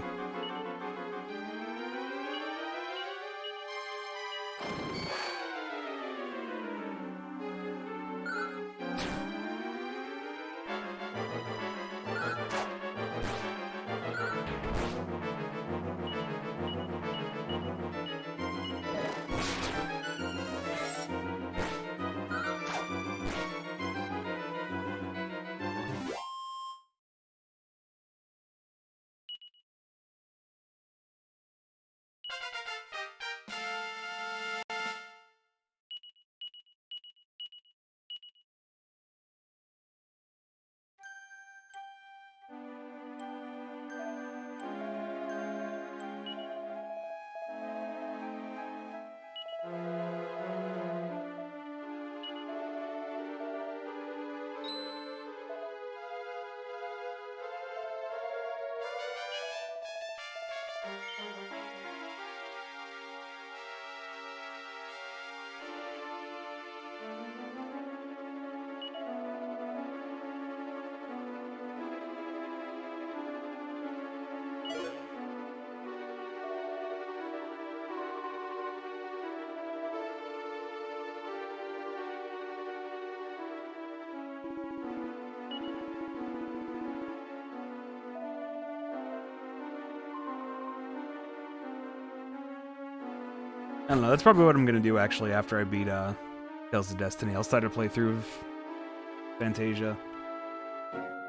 I don't know, that's probably what I'm gonna do, actually, after I beat, Tales of Destiny. I'll start a playthrough of Fantasia.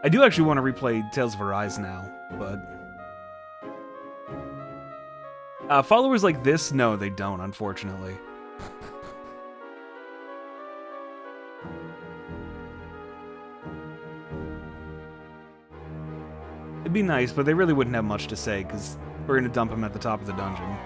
I do actually want to replay Tales of Arise now, but... followers like this, no, they don't, unfortunately. It'd be nice, but they really wouldn't have much to say, because we're gonna dump him at the top of the dungeon.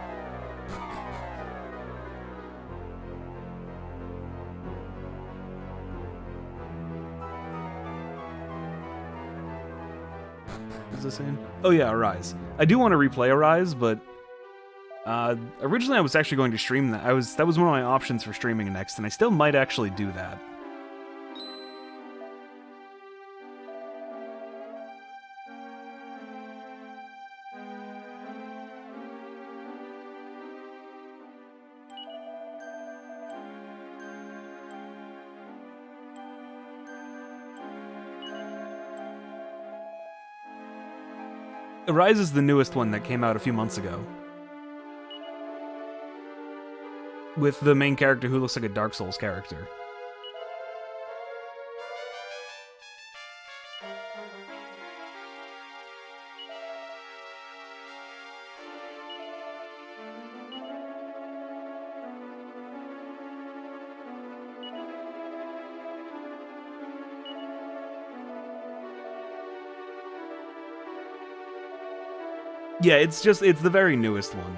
What's this in? Oh yeah, Arise. I do want to replay Arise, but originally I was actually going to stream that. That was one of my options for streaming next, and I still might actually do that. Arise is the newest one that came out a few months ago. With the main character who looks like a Dark Souls character. Yeah, it's the very newest one.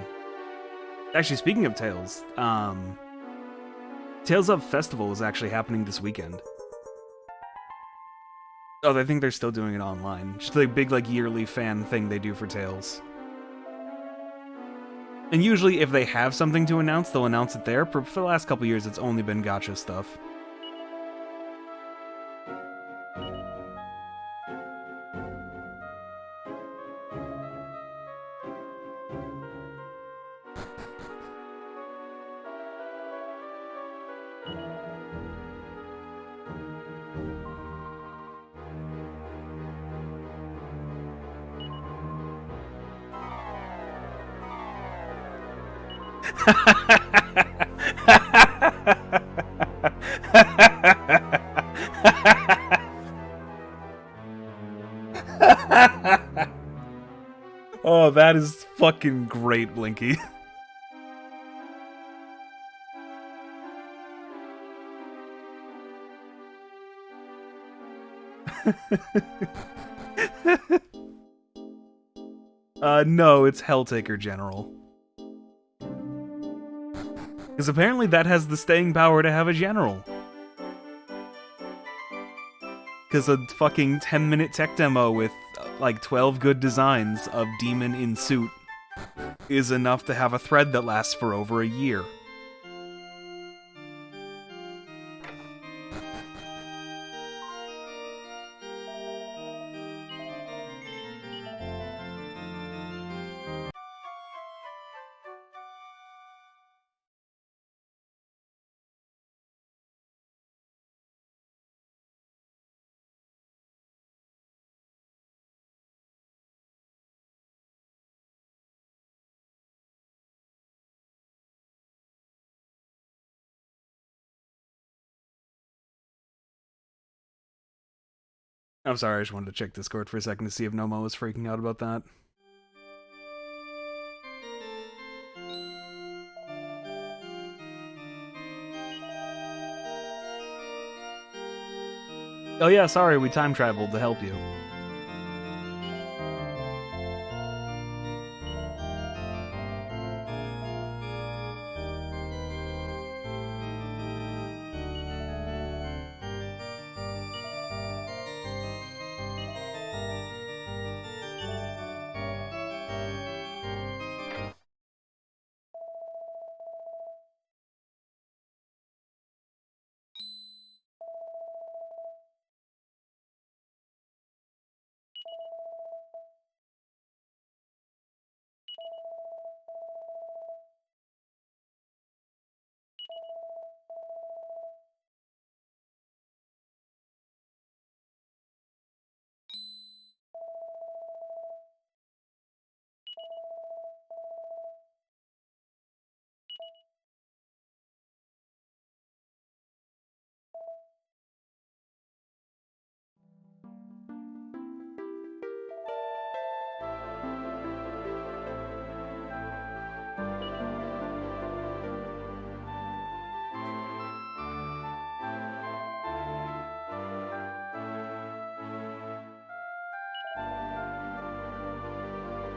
Actually, speaking of Tales, Tales of Festival is actually happening this weekend. Oh, I think they're still doing it online. Just a big, like, yearly fan thing they do for Tales. And usually, if they have something to announce, they'll announce it there. For the last couple years, it's only been gacha stuff. Oh, that is fucking great, Blinky. No, it's Helltaker General. Because apparently that has the staying power to have a general. Because a fucking 10-minute tech demo with, like, 12 good designs of Demon in suit is enough to have a thread that lasts for over a year. I'm sorry, I just wanted to check Discord for a second to see if Nomo was freaking out about that. Oh yeah, sorry, we time traveled to help you.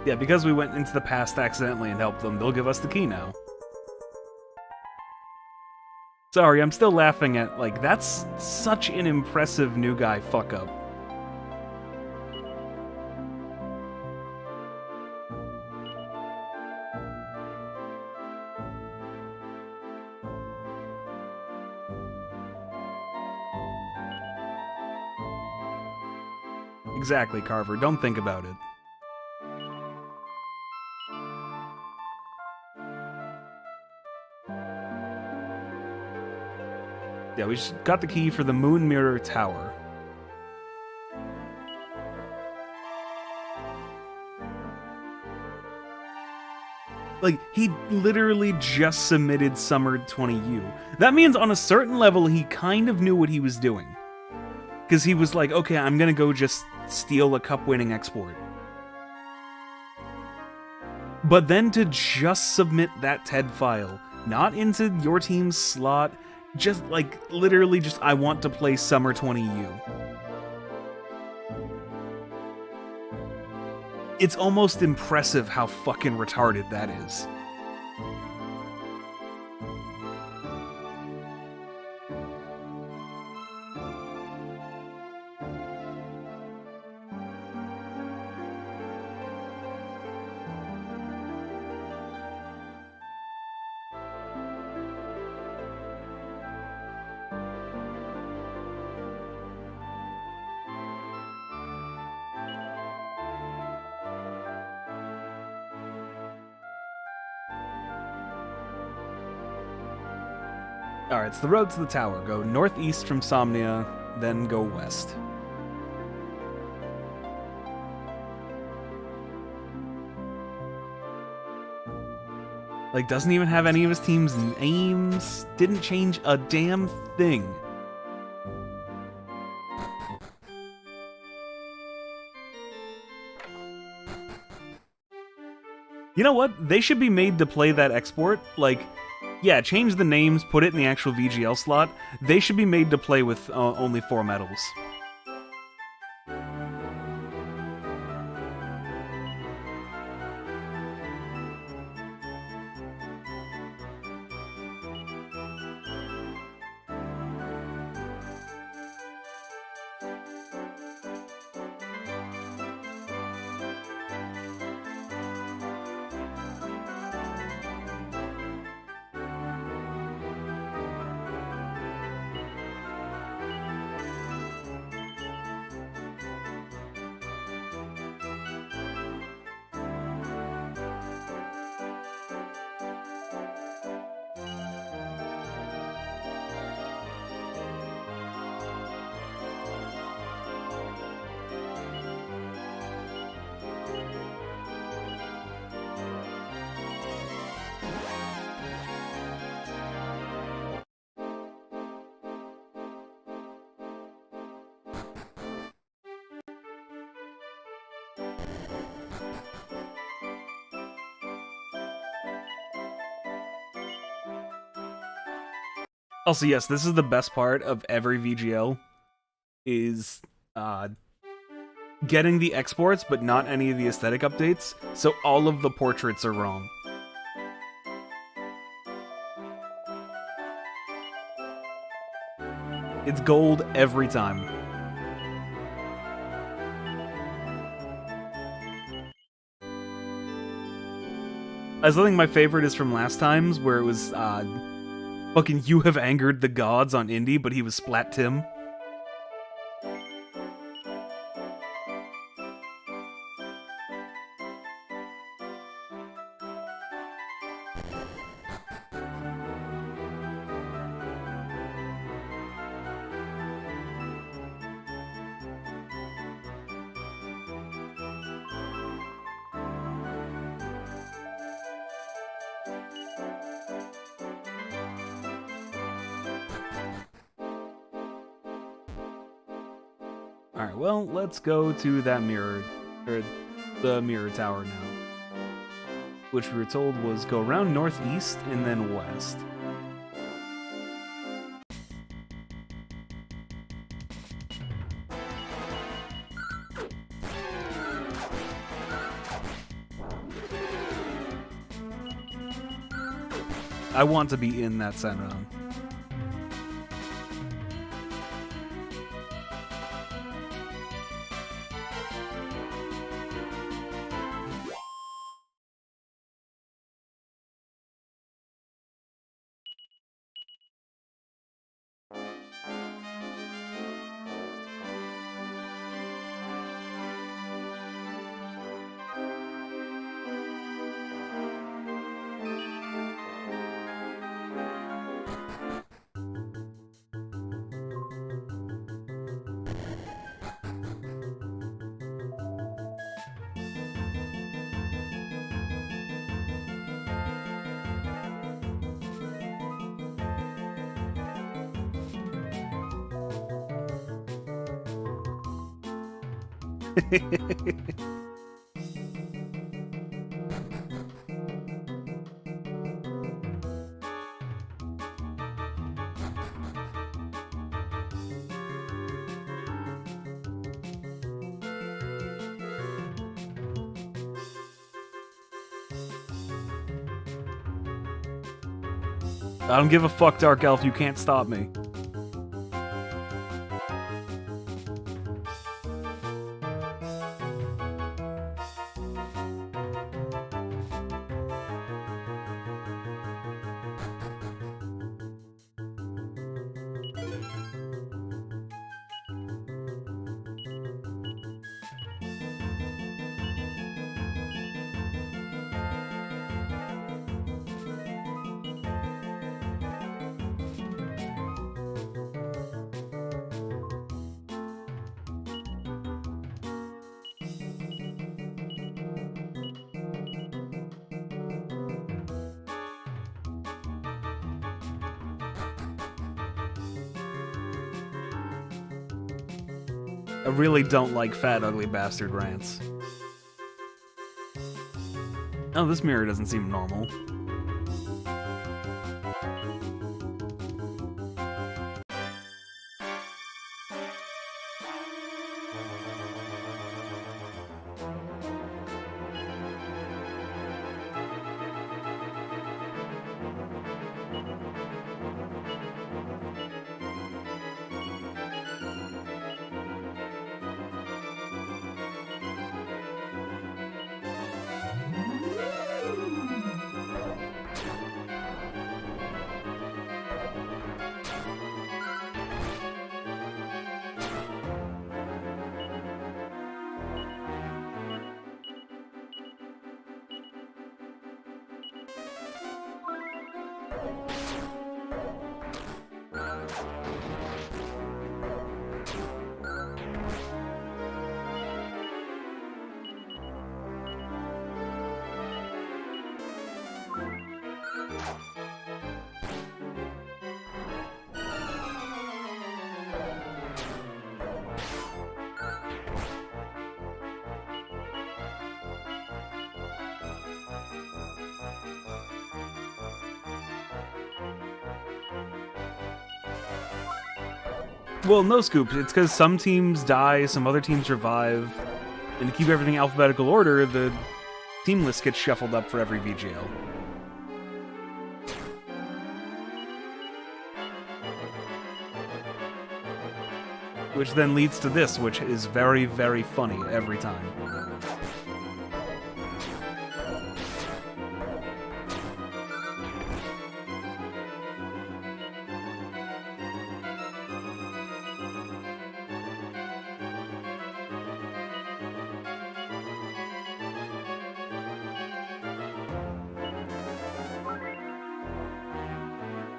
Yeah, because we went into the past accidentally and helped them, they'll give us the key now. Sorry, I'm still laughing at, like, that's such an impressive new guy fuck-up. Exactly, Carver, don't think about it. Yeah, we just got the key for the Moon Mirror Tower. Like, he literally just submitted Summer 20U. That means on a certain level, he kind of knew what he was doing. Because he was like, okay, I'm gonna go just steal a cup-winning export. But then to just submit that TED file, not into your team's slot, just like, literally just, I want to play Summer 20U. It's almost impressive how fucking retarded that is. Alright, it's the road to the tower. Go northeast from Somnia, then go west. Like, doesn't even have any of his team's names. Didn't change a damn thing. You know what? They should be made to play that export. Like, yeah, change the names, put it in the actual VGL slot. They should be made to play with only 4 medals. Also, yes, this is the best part of every VGL, is getting the exports, but not any of the aesthetic updates, so all of the portraits are wrong. It's gold every time. I still think my favorite is from last time's, where it was, fucking you have angered the gods on Indy, but he was Splat Tim. Alright, well, let's go to that mirror, or the mirror tower now. Which we were told was go around northeast and then west. I want to be in that Senran. I don't give a fuck, Dark Elf, you can't stop me. I really don't like fat, ugly bastard rants. Oh, this mirror doesn't seem normal. Well, no, Scoop. It's because some teams die, some other teams revive, and to keep everything alphabetical order, the team list gets shuffled up for every VGL. Which then leads to this, which is very, very funny every time.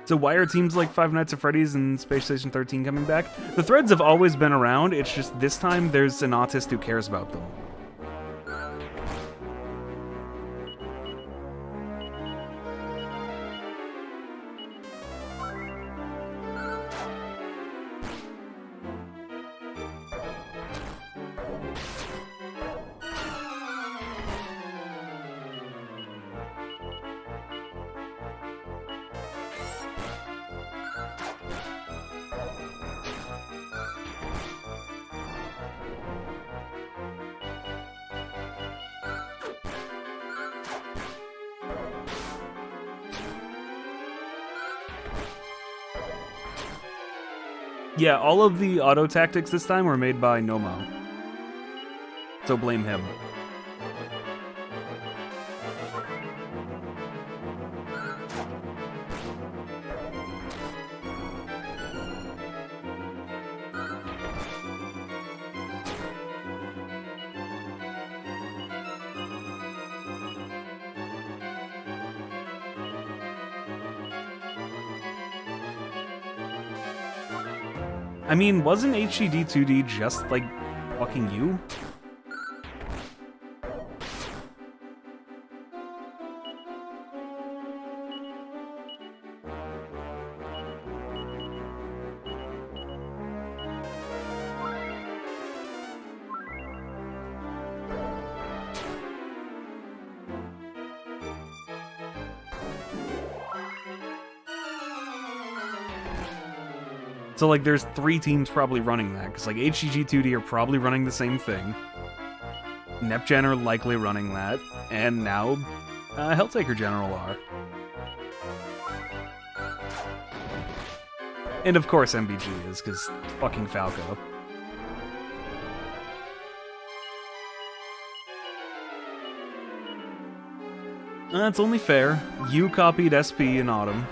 So why are teams like Five Nights at Freddy's and Space Station 13 coming back? The threads have always been around, it's just this time there's an autist who cares about them. Yeah, all of the auto tactics this time were made by Nomo. So blame him. I mean, wasn't HGD 2D just, like, fucking you? So, like, there's 3 teams probably running that, because, like, HGG2D are probably running the same thing. NepGen are likely running that, and now Helltaker General are. And of course MBG is, because fucking Falco. That's only fair. You copied SP in Autumn.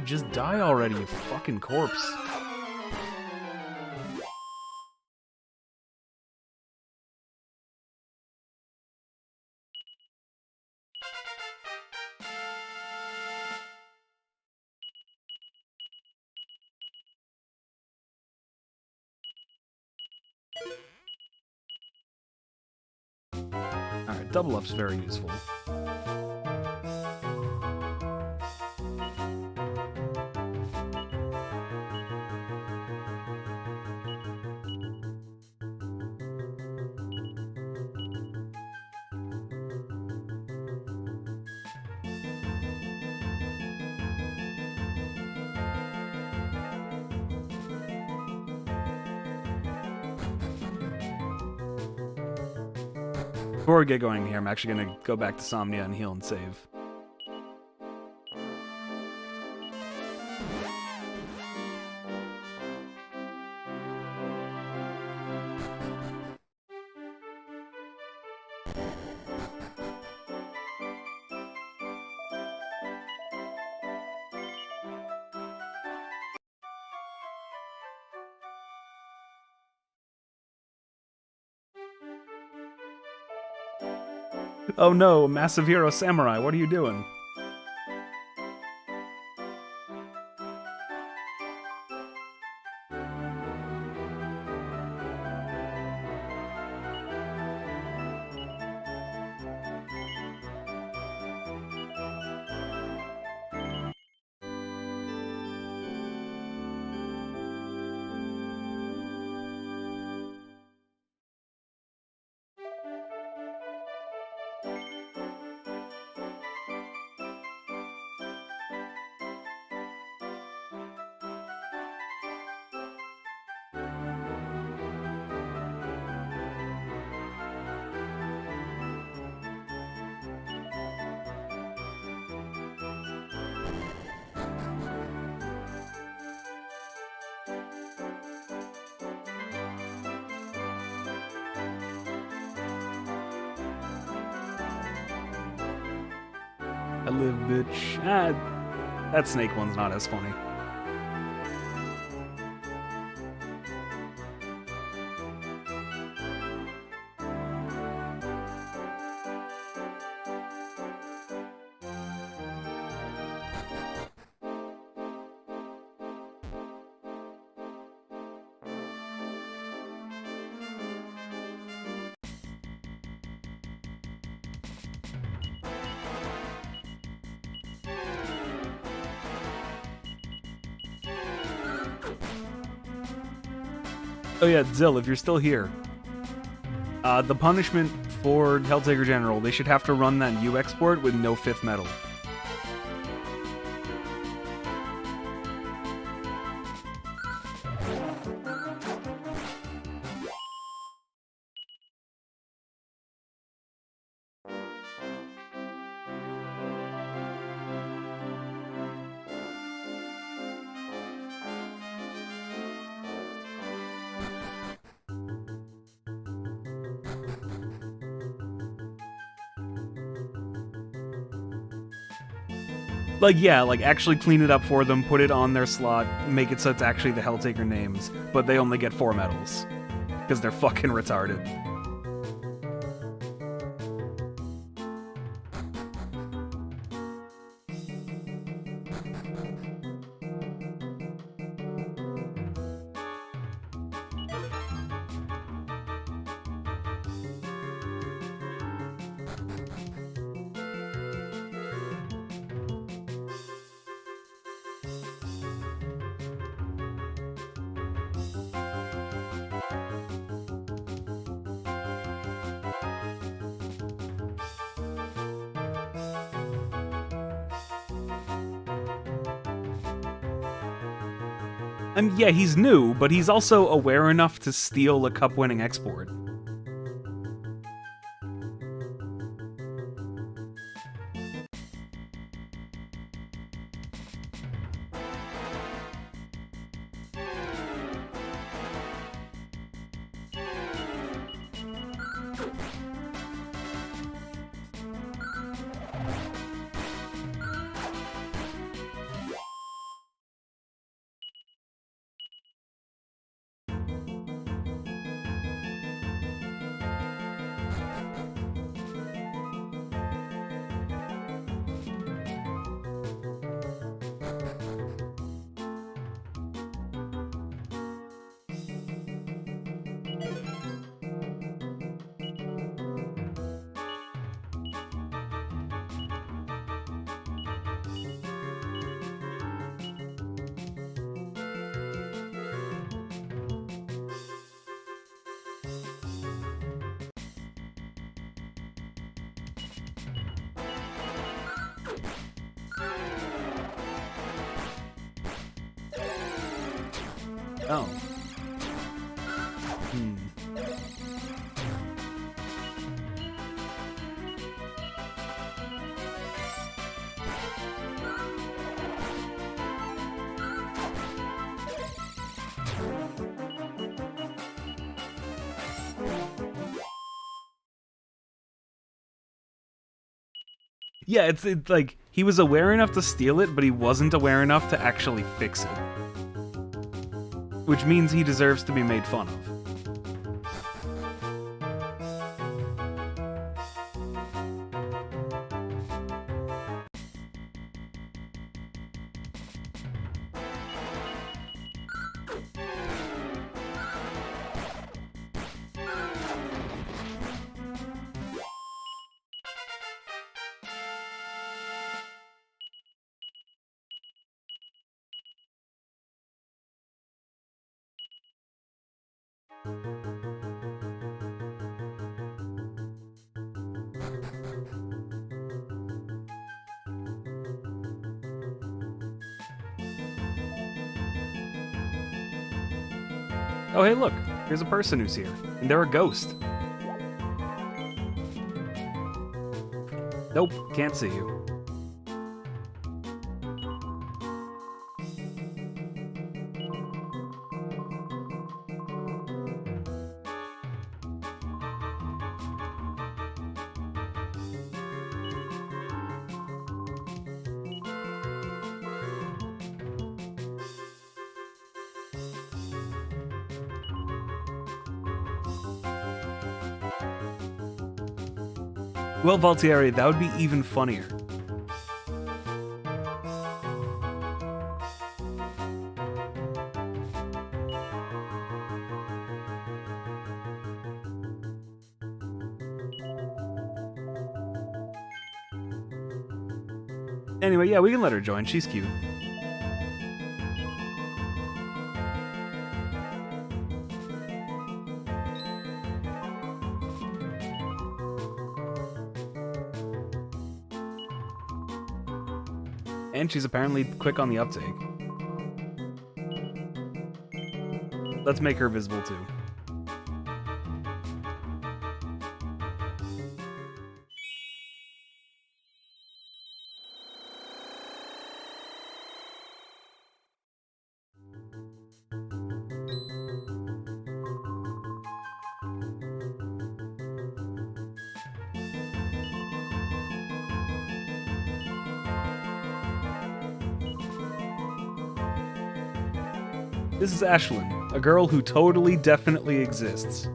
God, just die already, you fucking corpse. Alright, double up's very useful. Before we get going here, I'm actually gonna go back to Somnia and heal and save. Oh no, Massive Hero Samurai, what are you doing? I live, bitch. Ah, that snake one's not as funny. Oh yeah, Zill, if you're still here, the punishment for Helltaker General, they should have to run that U export with no 5th medal. Like, yeah, like, actually clean it up for them, put it on their slot, make it so it's actually the Helltaker names, but they only get 4 medals. Because they're fucking retarded. Yeah, he's new, but he's also aware enough to steal a cup-winning export. Oh. Yeah, it's like, he was aware enough to steal it, but he wasn't aware enough to actually fix it. Which means he deserves to be made fun of. Oh hey look, here's a person who's here, and they're a ghost. Nope, can't see you. Well, Valtieri, that would be even funnier. Anyway, yeah, we can let her join. She's cute. And she's apparently quick on the uptake. Let's make her visible too. This is Ashlyn, a girl who totally, definitely exists.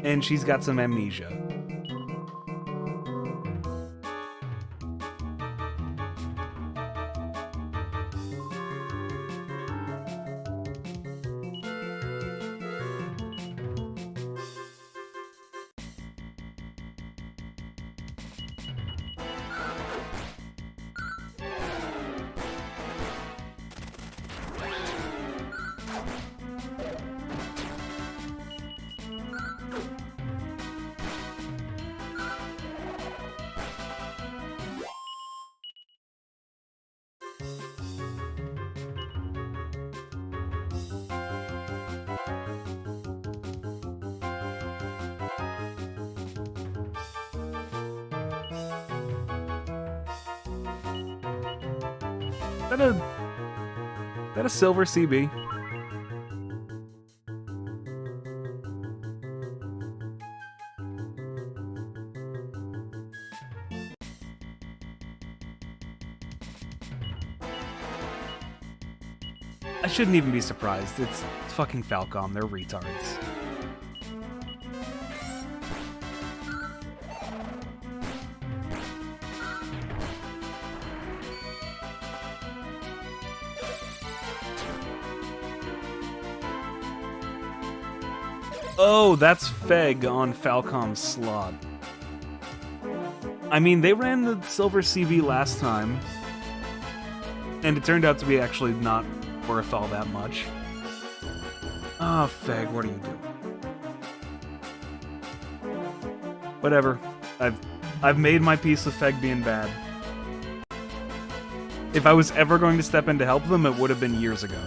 And she's got some amnesia. Is that a silver CB? I shouldn't even be surprised. It's fucking Falcom. They're retards. Oh, that's Feg on Falcom's slot. I mean, they ran the silver CB last time, and it turned out to be actually not worth all that much. Ah, oh, Feg, what are you doing? Whatever. I've made my peace with Feg being bad. If I was ever going to step in to help them, it would have been years ago.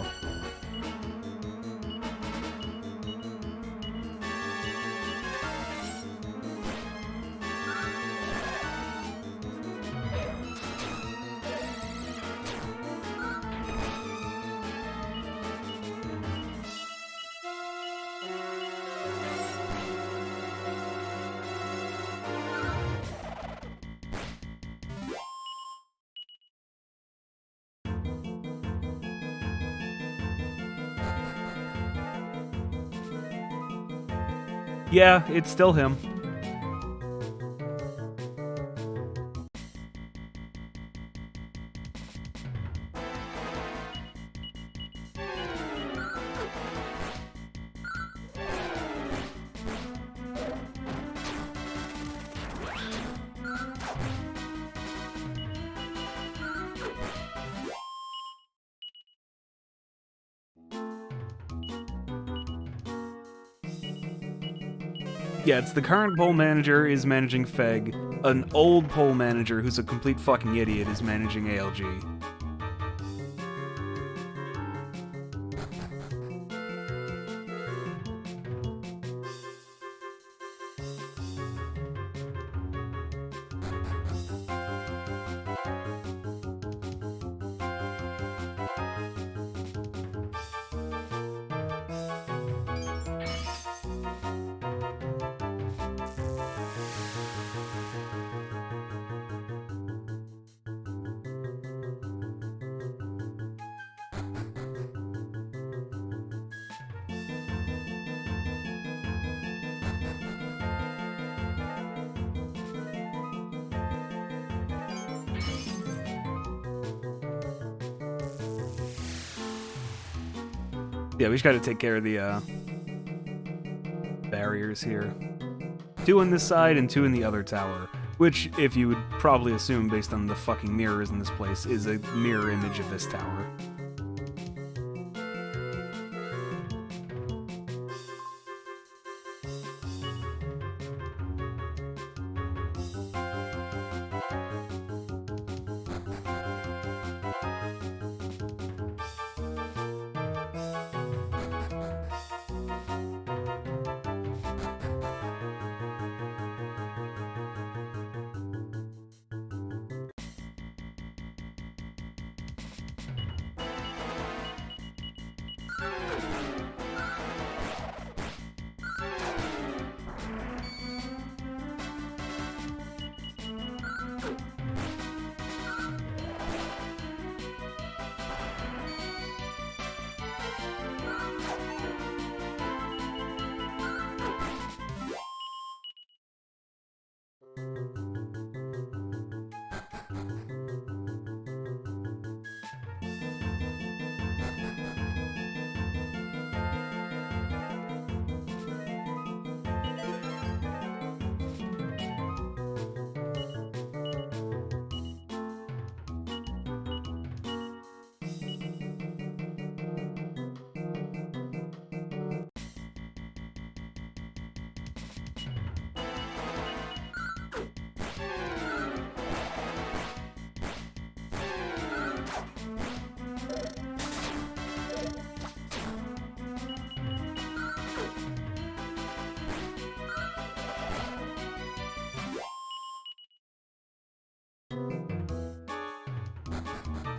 Yeah, it's still him. Yeah, it's the current poll manager is managing Feg. An old poll manager who's a complete fucking idiot is managing ALG. Yeah, we just gotta take care of the barriers here. 2 on this side and 2 in the other tower, which, if you would probably assume based on the fucking mirrors in this place, is a mirror image of this tower.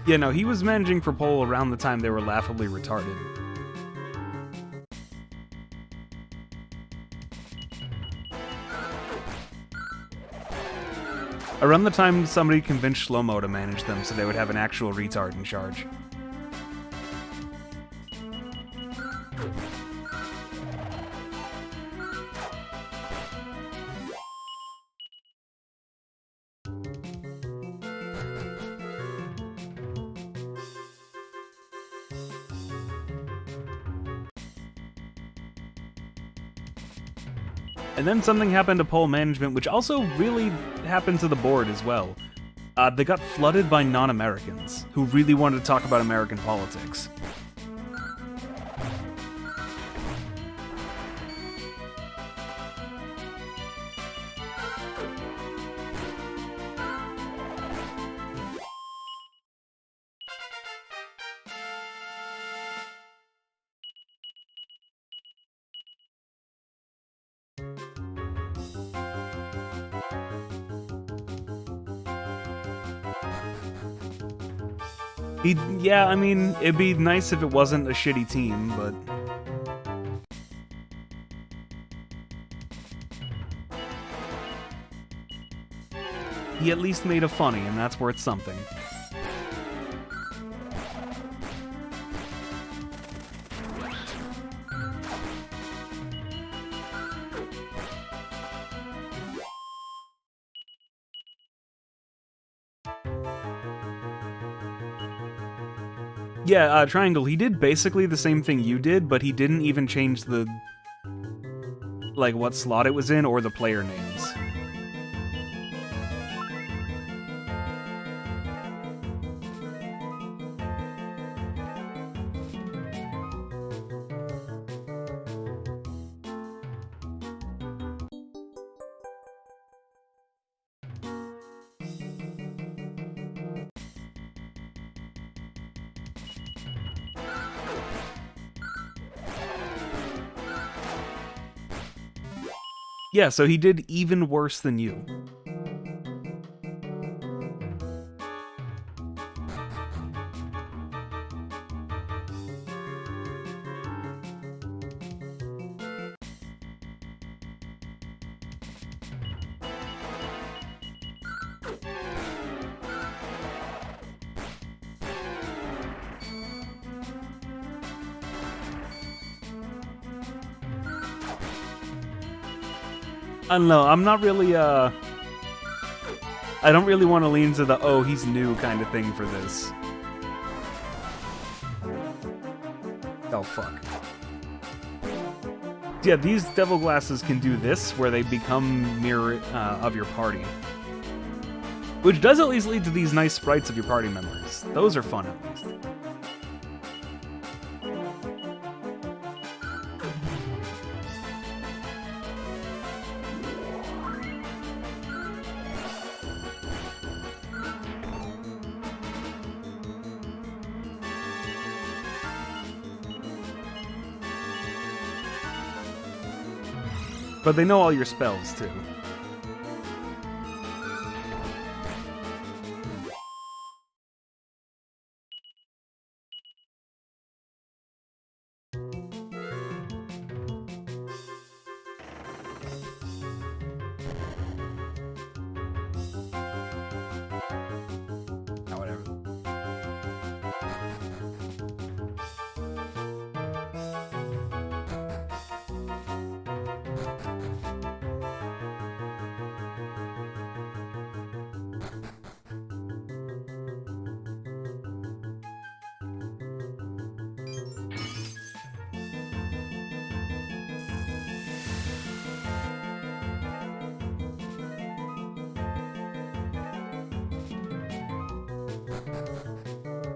Yeah, no, he was managing for pole around the time they were laughably retarded. Around the time somebody convinced Shlomo to manage them so they would have an actual retard in charge. And then something happened to pole management, which also really happened to the board as well. They got flooded by non-Americans, who really wanted to talk about American politics. Yeah, I mean, it'd be nice if it wasn't a shitty team, but... he at least made a funny, and that's worth something. Yeah, Triangle, he did basically the same thing you did, but he didn't even change the... like, what slot it was in, or the player names. Yeah, so he did even worse than you. I don't know, I'm not really, I don't really want to lean into the, oh, he's new kind of thing for this. Oh, fuck. Yeah, these devil glasses can do this, where they become mirror of your party. Which does at least lead to these nice sprites of your party members. Those are fun, at least. But they know all your spells, too. Oh, whatever.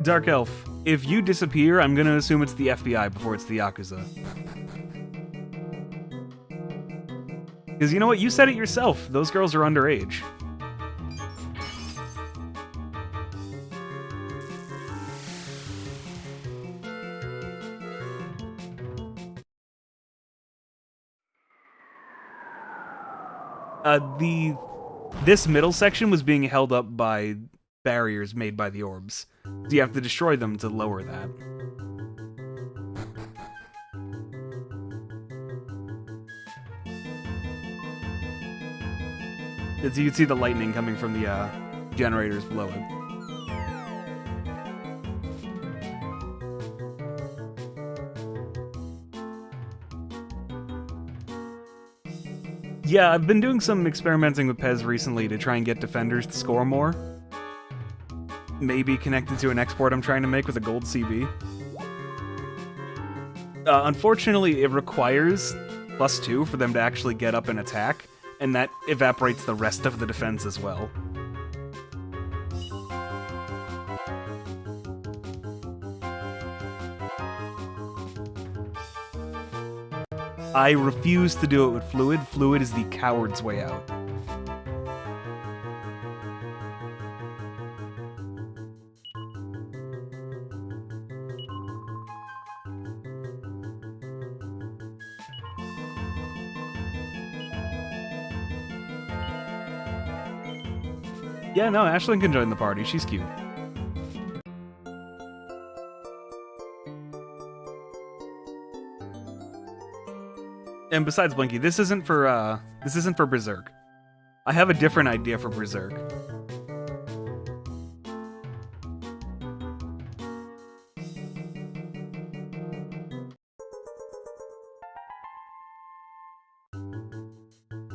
Dark Elf, if you disappear, I'm gonna assume it's the FBI before it's the Yakuza. Because you know what? You said it yourself. Those girls are underage. This middle section was being held up by barriers made by the orbs. So you have to destroy them to lower that. As you can see the lightning coming from the generators below it. Yeah, I've been doing some experimenting with Pez recently to try and get defenders to score more. Maybe connected to an export I'm trying to make with a gold CB. Unfortunately, it requires +2 for them to actually get up and attack, and that evaporates the rest of the defense as well. I refuse to do it with Fluid. Fluid is the coward's way out. Yeah, no, Ashlyn can join the party. She's cute. And besides Blinky, this isn't for Berserk. I have a different idea for Berserk.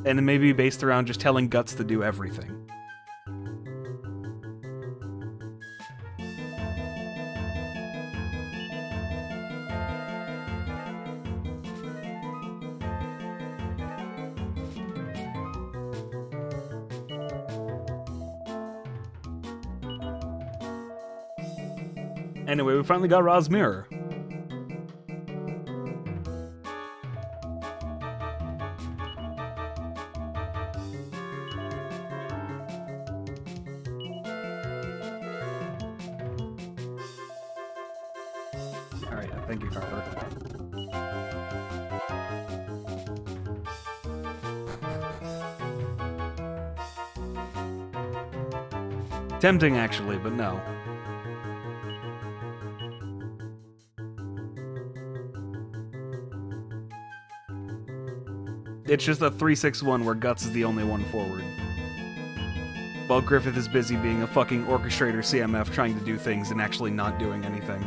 And it may be based around just telling Guts to do everything. Anyway, we finally got Ra's mirror. Alright, thank you, Carver. Tempting, actually, but no. It's just a 3-6-1 where Guts is the only one forward. While Griffith is busy being a fucking orchestrator CMF trying to do things and actually not doing anything.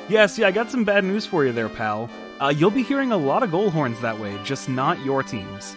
Yeah, see, I got some bad news for you there, pal. You'll be hearing a lot of goal horns that way, just not your teams.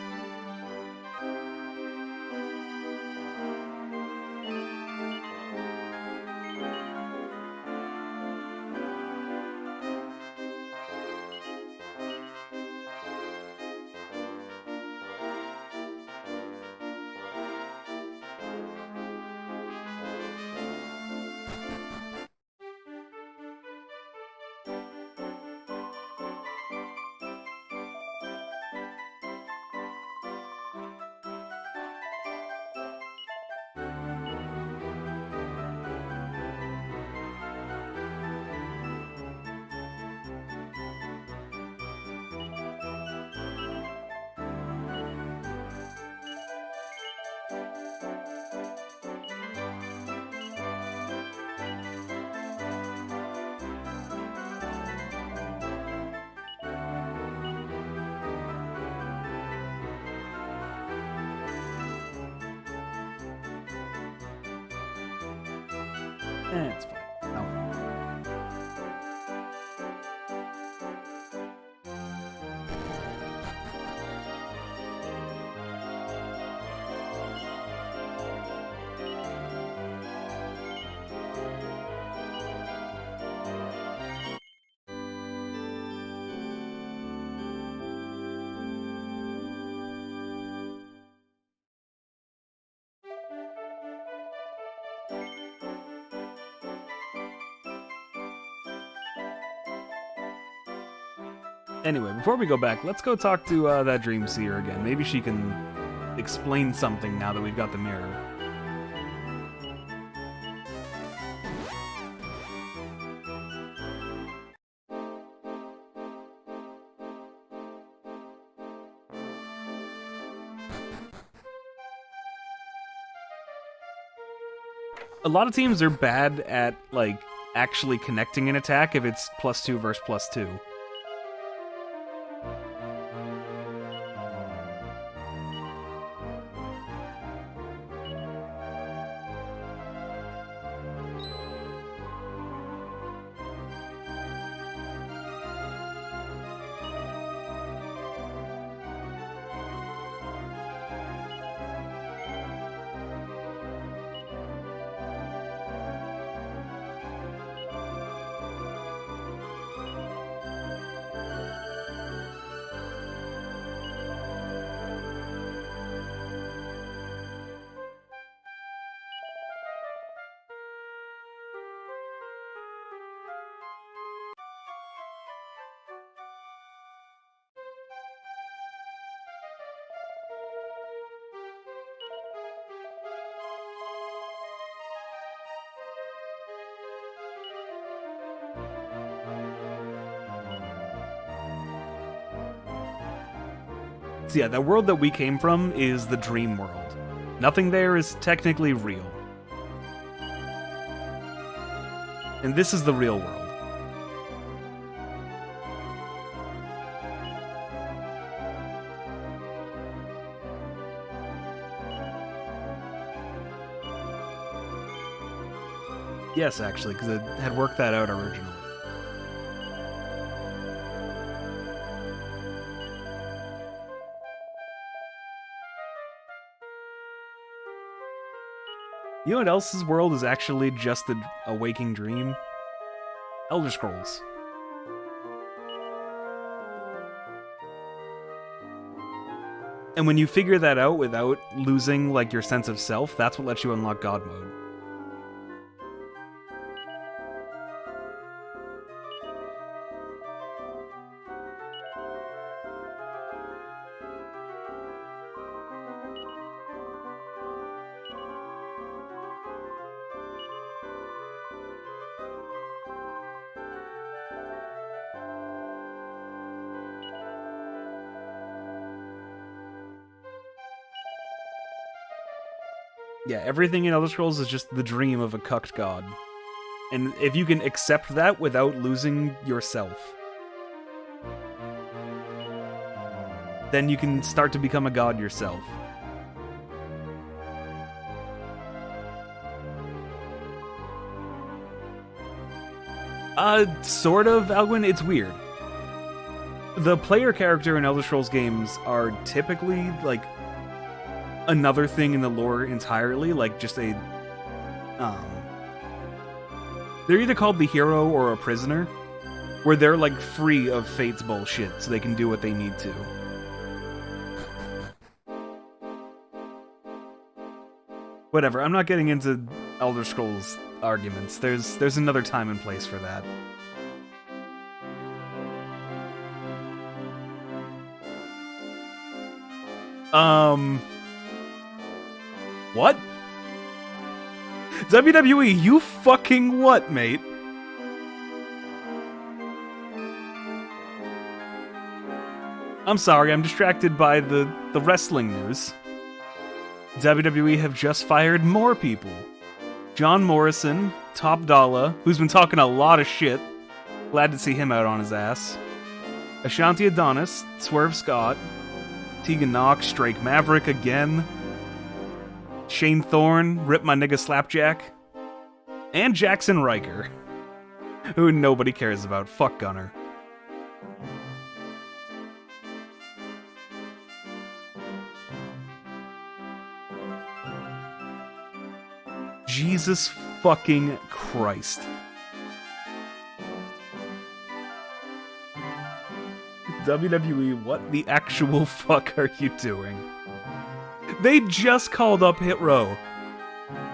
It's fine. No. Anyway, before we go back, let's go talk to that Dream Seer again. Maybe she can explain something now that we've got the mirror. A lot of teams are bad at, like, actually connecting an attack if it's +2 versus +2. So yeah, the world that we came from is the dream world. Nothing there is technically real. And this is the real world. Yes, actually, because it had worked that out originally. You know what else's world is actually just a waking dream? Elder Scrolls. And when you figure that out without losing, like, your sense of self, that's what lets you unlock God mode. Yeah, everything in Elder Scrolls is just the dream of a cucked god. And if you can accept that without losing yourself, then you can start to become a god yourself. Sort of, Alwyn. It's weird. The player character in Elder Scrolls games are typically, like, another thing in the lore entirely, like just a they're either called the hero or a prisoner, where they're like free of fate's bullshit so they can do what they need to. Whatever, I'm not getting into Elder Scrolls arguments. There's another time and place for that. What? WWE, you fucking what, mate? I'm sorry, I'm distracted by the wrestling news. WWE have just fired more people. John Morrison, Top Dollar, who's been talking a lot of shit. Glad to see him out on his ass. Ashanti Adonis, Swerve Scott, Tegan Knox, Drake Maverick again. Shane Thorne, Rip My Nigga Slapjack, and Jackson Riker, who nobody cares about. Fuck Gunner. Jesus fucking Christ. WWE, what the actual fuck are you doing? They just called up Hit Row.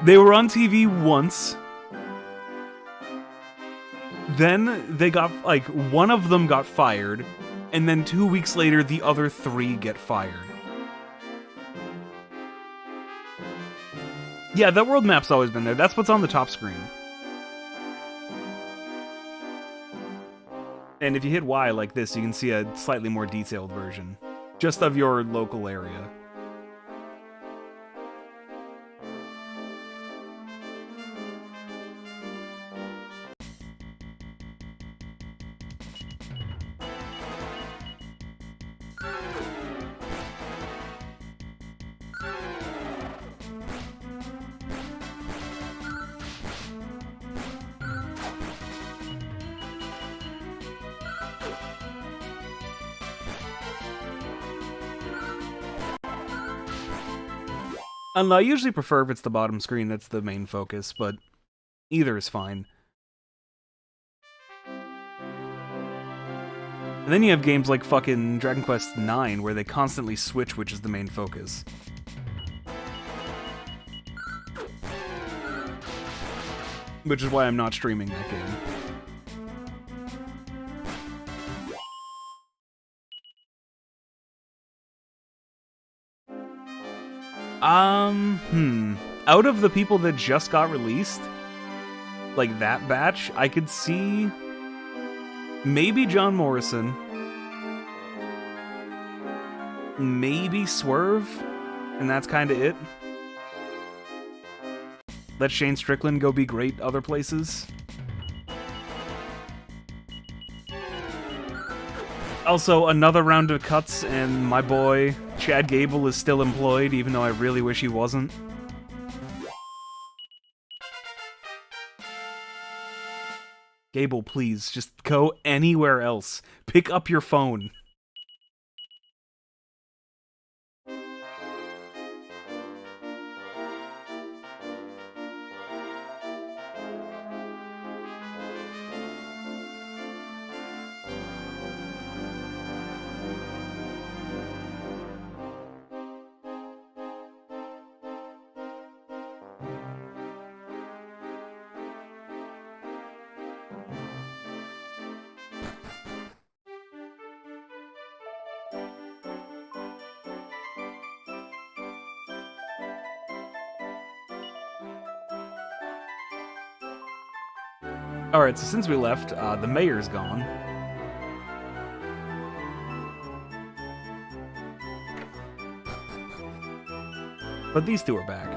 They were on TV once. Then they got, like, one of them got fired, and then 2 weeks later, the other 3 get fired. Yeah, that world map's always been there. That's what's on the top screen. And if you hit Y like this, you can see a slightly more detailed version, just of your local area. And I usually prefer if it's the bottom screen that's the main focus, but either is fine. And then you have games like fucking Dragon Quest IX, where they constantly switch which is the main focus. Which is why I'm not streaming that game. Out of the people that just got released, like that batch, I could see maybe John Morrison, maybe Swerve, and that's kind of it. Let Shane Strickland go be great other places. Also, another round of cuts, and my boy Chad Gable is still employed, even though I really wish he wasn't. Gable, please, just go anywhere else. Pick up your phone. Alright, so since we left, the mayor's gone. But these two are back.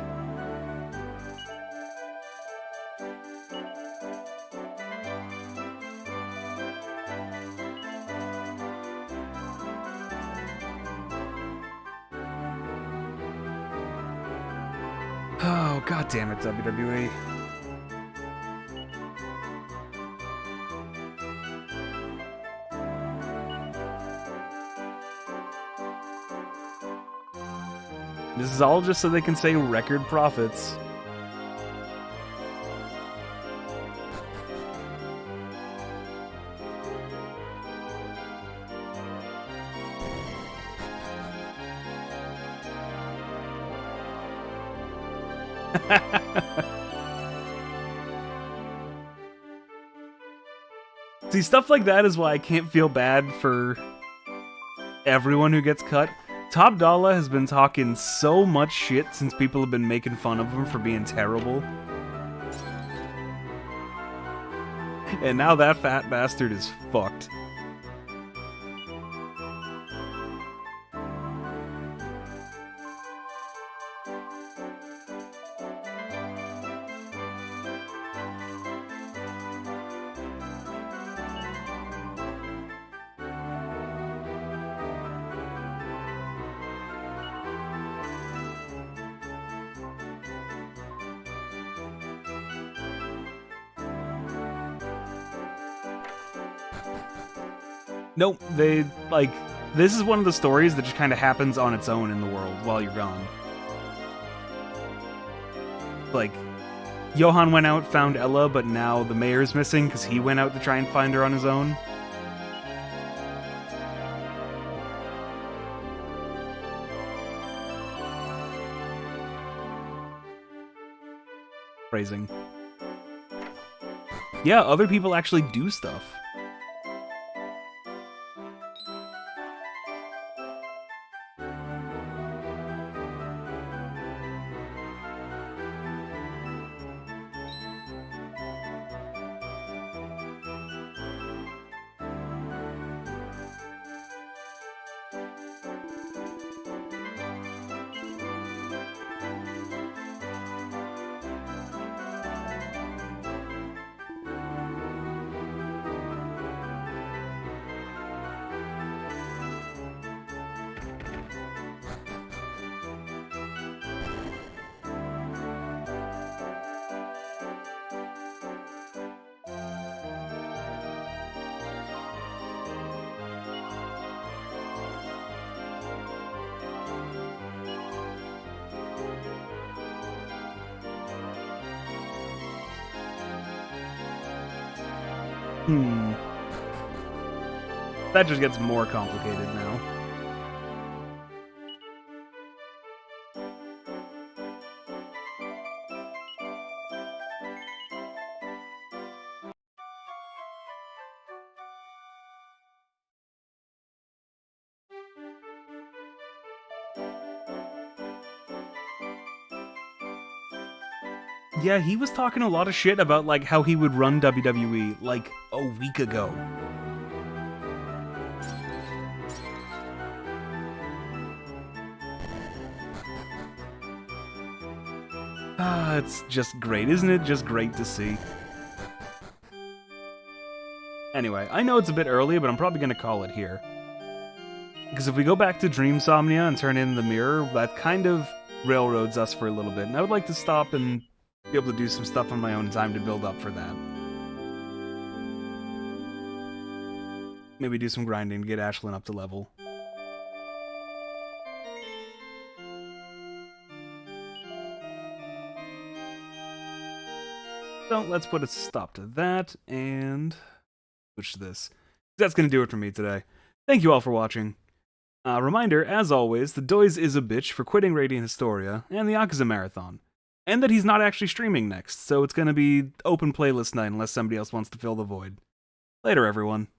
Oh, god damn it, WWE. This is all just so they can say record profits. See, stuff like that is why I can't feel bad for everyone who gets cut. Top Dollar has been talking so much shit since people have been making fun of him for being terrible. And now that fat bastard is fucked. Nope, they, like, this is one of the stories that just kind of happens on its own in the world while you're gone. Like, Johan went out, found Ella, but now the mayor's missing because he went out to try and find her on his own. Phrasing. Yeah, other people actually do stuff. That just gets more complicated now. Yeah, he was talking a lot of shit about, like, how he would run WWE, like, a week ago. Ah, it's just great. Isn't it just great to see? Anyway, I know it's a bit early, but I'm probably going to call it here. Because if we go back to Dreamsomnia and turn in the mirror, that kind of railroads us for a little bit, and I would like to stop and be able to do some stuff on my own time to build up for that. Maybe do some grinding to get Ashlyn up to level. So let's put a stop to that and switch to this. That's going to do it for me today. Thank you all for watching. Reminder, as always, the Doise is a bitch for quitting Radiant Historia and the Yakuza Marathon. And that he's not actually streaming next, so it's going to be open playlist night unless somebody else wants to fill the void. Later, everyone.